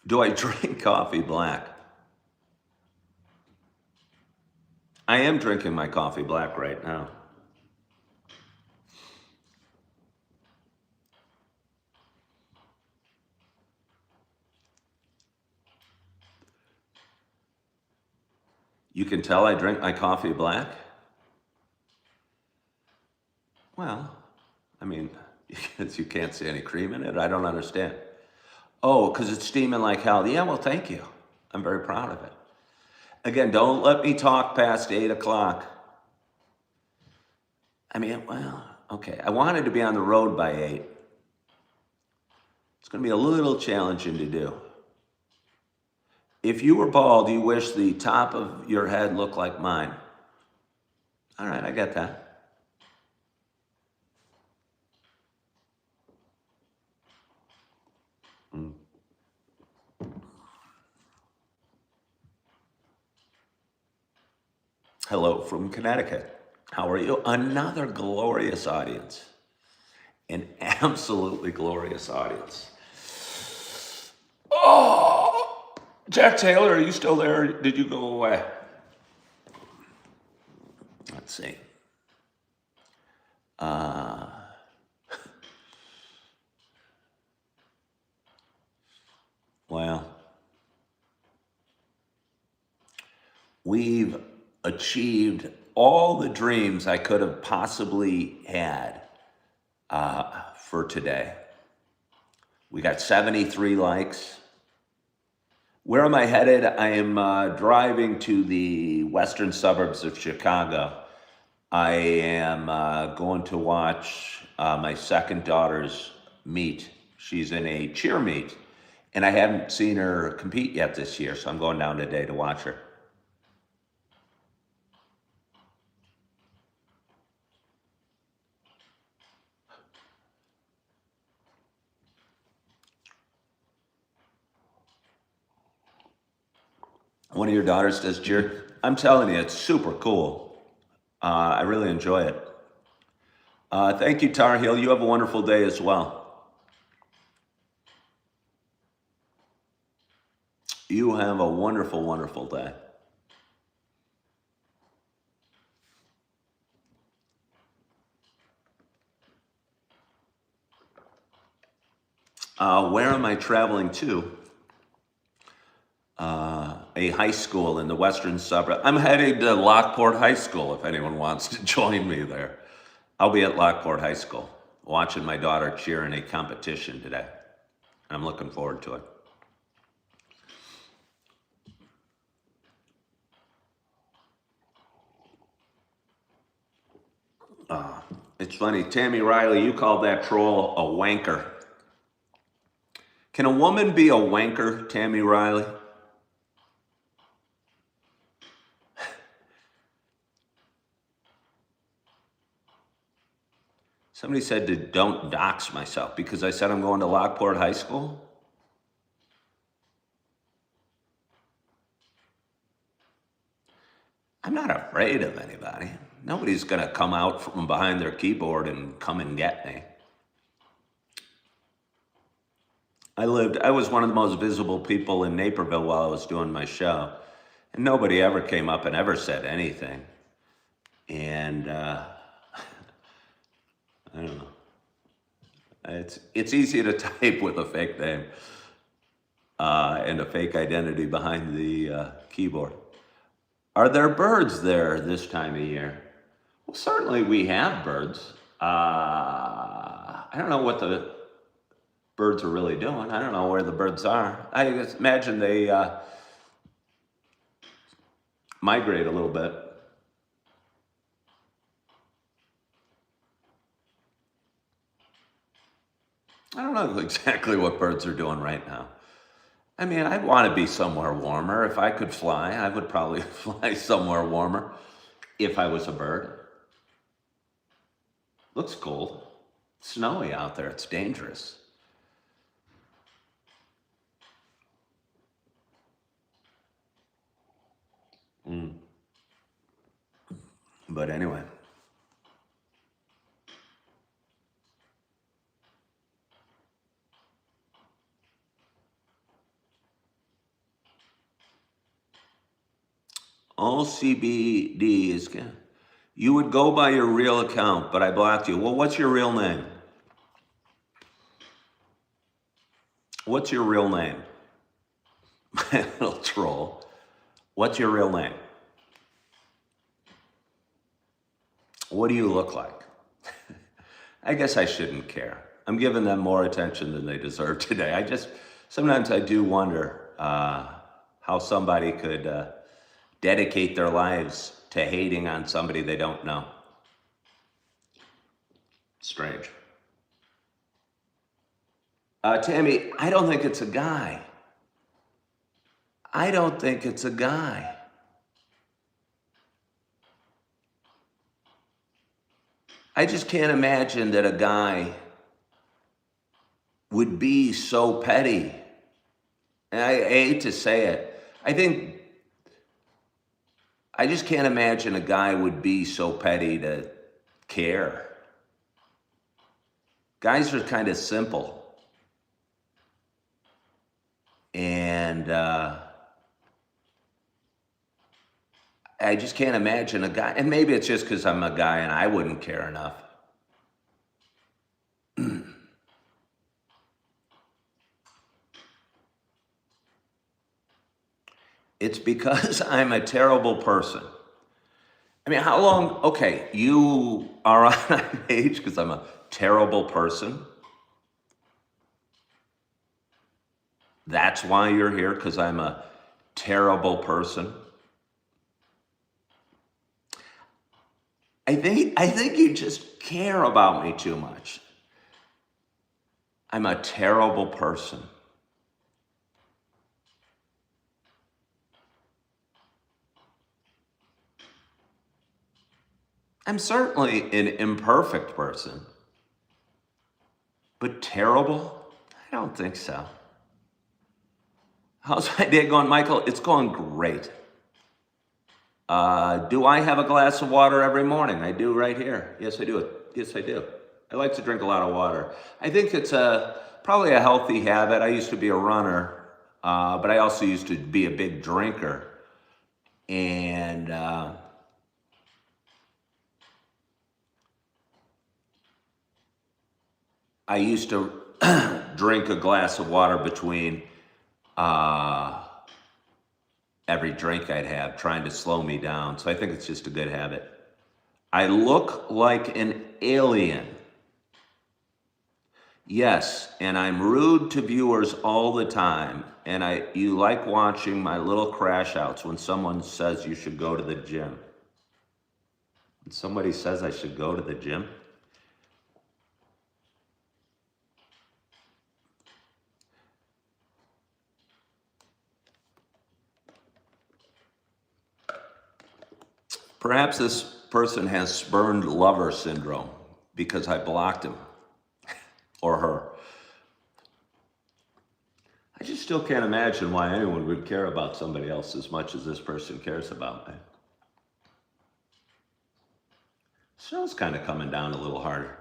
Do I drink coffee black? I am drinking my coffee black right now. You can tell I drink my coffee black? Well, I mean, because you can't see any cream in it, I don't understand. Oh, because it's steaming like hell. Yeah, well, thank you. I'm very proud of it. Again, don't let me talk past 8 o'clock. I mean, well, okay. I wanted to be on the road by 8. It's going to be a little challenging to do. If you were bald, you wish the top of your head looked like mine. All right, I get that. Hello from Connecticut. How are you? Another glorious audience. And absolutely glorious audience. Oh, Jack Taylor, are you still there? Did you go away? Let's see. Well, we've achieved all the dreams I could have possibly had for today. We got 73 likes. Where am I headed? I am driving to the western suburbs of Chicago. I am going to watch my second daughter's meet. She's in a cheer meet, and I haven't seen her compete yet this year, so I'm going down today to watch her. One of your daughters does cheer. I'm telling you, it's super cool. I really enjoy it. Thank you, Tar Heel. You have a wonderful day as well. You have a wonderful, wonderful day. Where am I traveling to? A high school in the western suburb. I'm heading to Lockport High School if anyone wants to join me there. I'll be at Lockport High School watching my daughter cheer in a competition today. I'm looking forward to it. It's funny, Tammy Riley, you called that troll a wanker. Can a woman be a wanker, Tammy Riley? Somebody said to don't dox myself because I said I'm going to Lockport High School. I'm not afraid of anybody. Nobody's going to come out from behind their keyboard and come and get me. I was one of the most visible people in Naperville while I was doing my show. And nobody ever came up and ever said anything. And I don't know. It's easy to type with a fake name and a fake identity behind the keyboard. Are there birds there this time of year? Well, certainly we have birds. I don't know what the birds are really doing. I don't know where the birds are. I just imagine they migrate a little bit. I don't know exactly what birds are doing right now. I mean, I'd want to be somewhere warmer. If I could fly, I would probably fly somewhere warmer if I was a bird. Looks cold. It's snowy out there. It's dangerous. But anyway. All CBD is, you would go by your real account, but I blocked you. Well, what's your real name? What's your real name? My little troll. What's your real name? What do you look like? I guess I shouldn't care. I'm giving them more attention than they deserve today. Sometimes I do wonder how somebody could dedicate their lives to hating on somebody they don't know. Strange. Tammy, I don't think it's a guy. I don't think it's a guy. I just can't imagine that a guy would be so petty. And I hate to say it. I just can't imagine a guy would be so petty to care. Guys are kind of simple. And I just can't imagine a guy, and maybe it's just because I'm a guy and I wouldn't care enough. It's because I'm a terrible person. I mean, how long? Okay, you are on my page because I'm a terrible person. That's why you're here, because I'm a terrible person. I think you just care about me too much. I'm a terrible person. I'm certainly an imperfect person. But terrible? I don't think so. How's my day going, Michael? It's going great. Do I have a glass of water every morning? I do right here. Yes, I do. Yes, I do. I like to drink a lot of water. I think it's probably a healthy habit. I used to be a runner, but I also used to be a big drinker. And I used to drink a glass of water between every drink I'd have, trying to slow me down. So I think it's just a good habit. I look like an alien. Yes, and I'm rude to viewers all the time. And you like watching my little crash outs when someone says you should go to the gym. When somebody says I should go to the gym? Perhaps this person has spurned lover syndrome because I blocked him or her. I just still can't imagine why anyone would care about somebody else as much as this person cares about me. Snow's kind of coming down a little harder.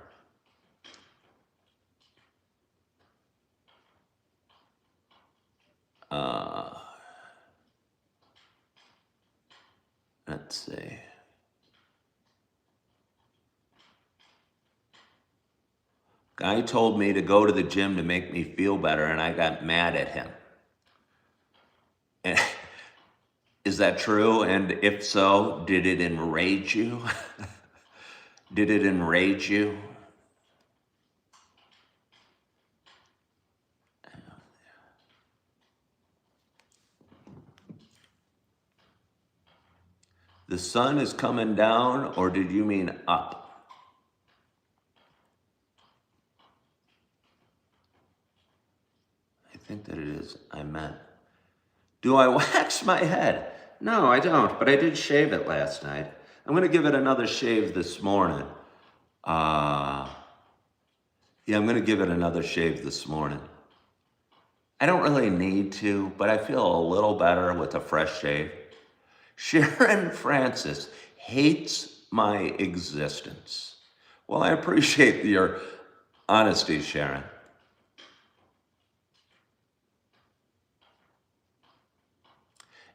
Let's see. Guy told me to go to the gym to make me feel better, and I got mad at him. And is that true? And if so, did it enrage you? Did it enrage you? The sun is coming down, or did you mean up? I think that it is, I meant. Do I wax my head? No, I don't, but I did shave it last night. I'm going to give it another shave this morning. Yeah, I'm going to give it another shave this morning. I don't really need to, but I feel a little better with a fresh shave. Sharon Francis hates my existence. Well, I appreciate your honesty, Sharon.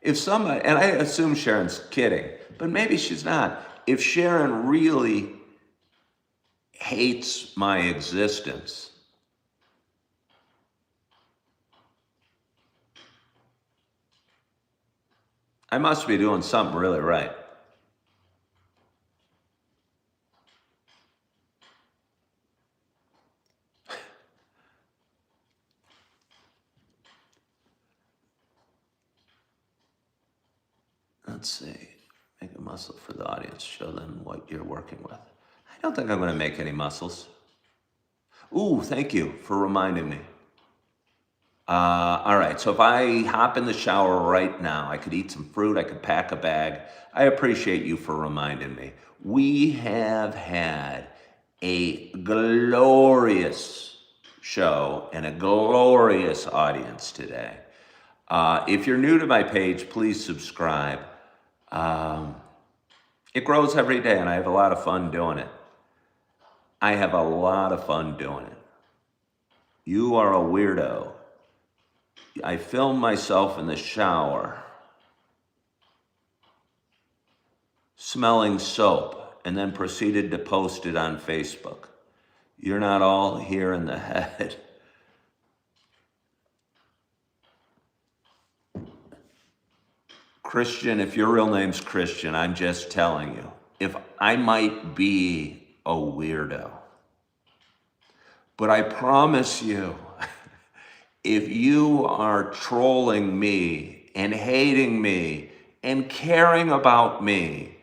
If somebody, and I assume Sharon's kidding, but maybe she's not. If Sharon really hates my existence, I must be doing something really right. Let's see. Make a muscle for the audience. Show them what you're working with. I don't think I'm going to make any muscles. Ooh, thank you for reminding me. All right, so if I hop in the shower right now, I could eat some fruit, I could pack a bag. I appreciate you for reminding me. We have had a glorious show and a glorious audience today. If you're new to my page, please subscribe. It grows every day, and I have a lot of fun doing it. I have a lot of fun doing it. You are a weirdo. I film myself in the shower, smelling soap, and then proceeded to post it on Facebook. You're not all here in the head. Christian, if your real name's Christian, I'm just telling you, if I might be a weirdo, but I promise you, if you are trolling me and hating me and caring about me,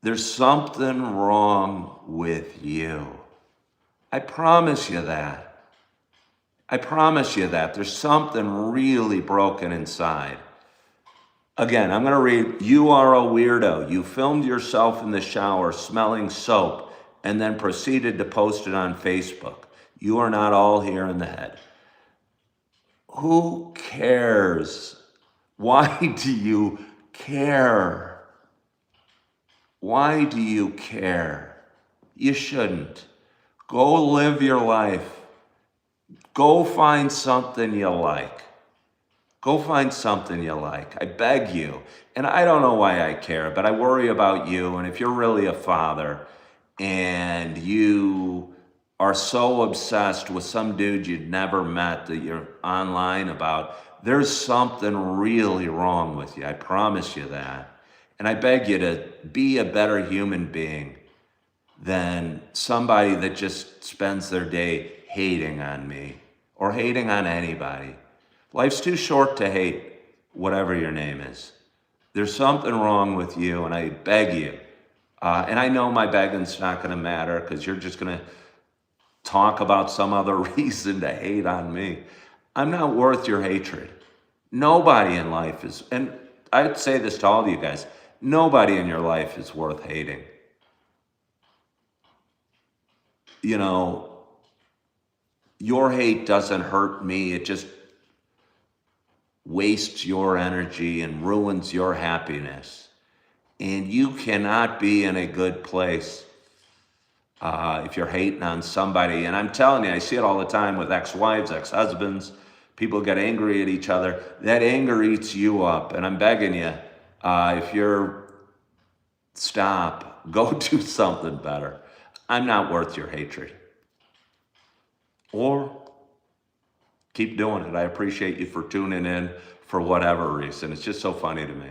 there's something wrong with you. I promise you that. I promise you that. There's something really broken inside. Again, I'm going to read, you are a weirdo. You filmed yourself in the shower smelling soap and then proceeded to post it on Facebook. You are not all here in the head. Who cares? Why do you care? Why do you care? You shouldn't. Go live your life. Go find something you like. Go find something you like. I beg you. And I don't know why I care, but I worry about you. And if you're really a father and you are so obsessed with some dude you'd never met that you're online about, there's something really wrong with you. I promise you that. And I beg you to be a better human being than somebody that just spends their day hating on me or hating on anybody. Life's too short to hate whatever your name is. There's something wrong with you, and I beg you. And I know my begging's not going to matter because you're just going to talk about some other reason to hate on me. I'm not worth your hatred. Nobody in life is, and I'd say this to all of you guys, nobody in your life is worth hating. You know, your hate doesn't hurt me. It just wastes your energy and ruins your happiness. And you cannot be in a good place if you're hating on somebody. And I'm telling you, I see it all the time with ex-wives, ex-husbands. People get angry at each other. That anger eats you up. And I'm begging you, if you're, stop, go do something better. I'm not worth your hatred. Or keep doing it. I appreciate you for tuning in for whatever reason. It's just so funny to me.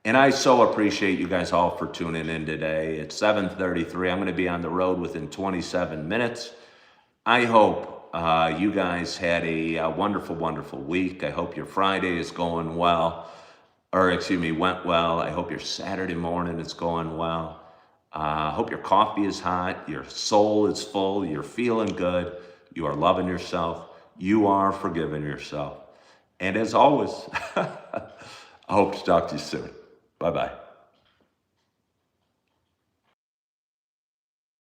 And I so appreciate you guys all for tuning in today. It's 7:33. I'm going to be on the road within 27 minutes. I hope you guys had a wonderful, wonderful week. I hope your Friday is going well. Went well. I hope your Saturday morning is going well. I hope your coffee is hot. Your soul is full. You're feeling good. You are loving yourself. You are forgiving yourself. And as always, I hope to talk to you soon. Bye-bye.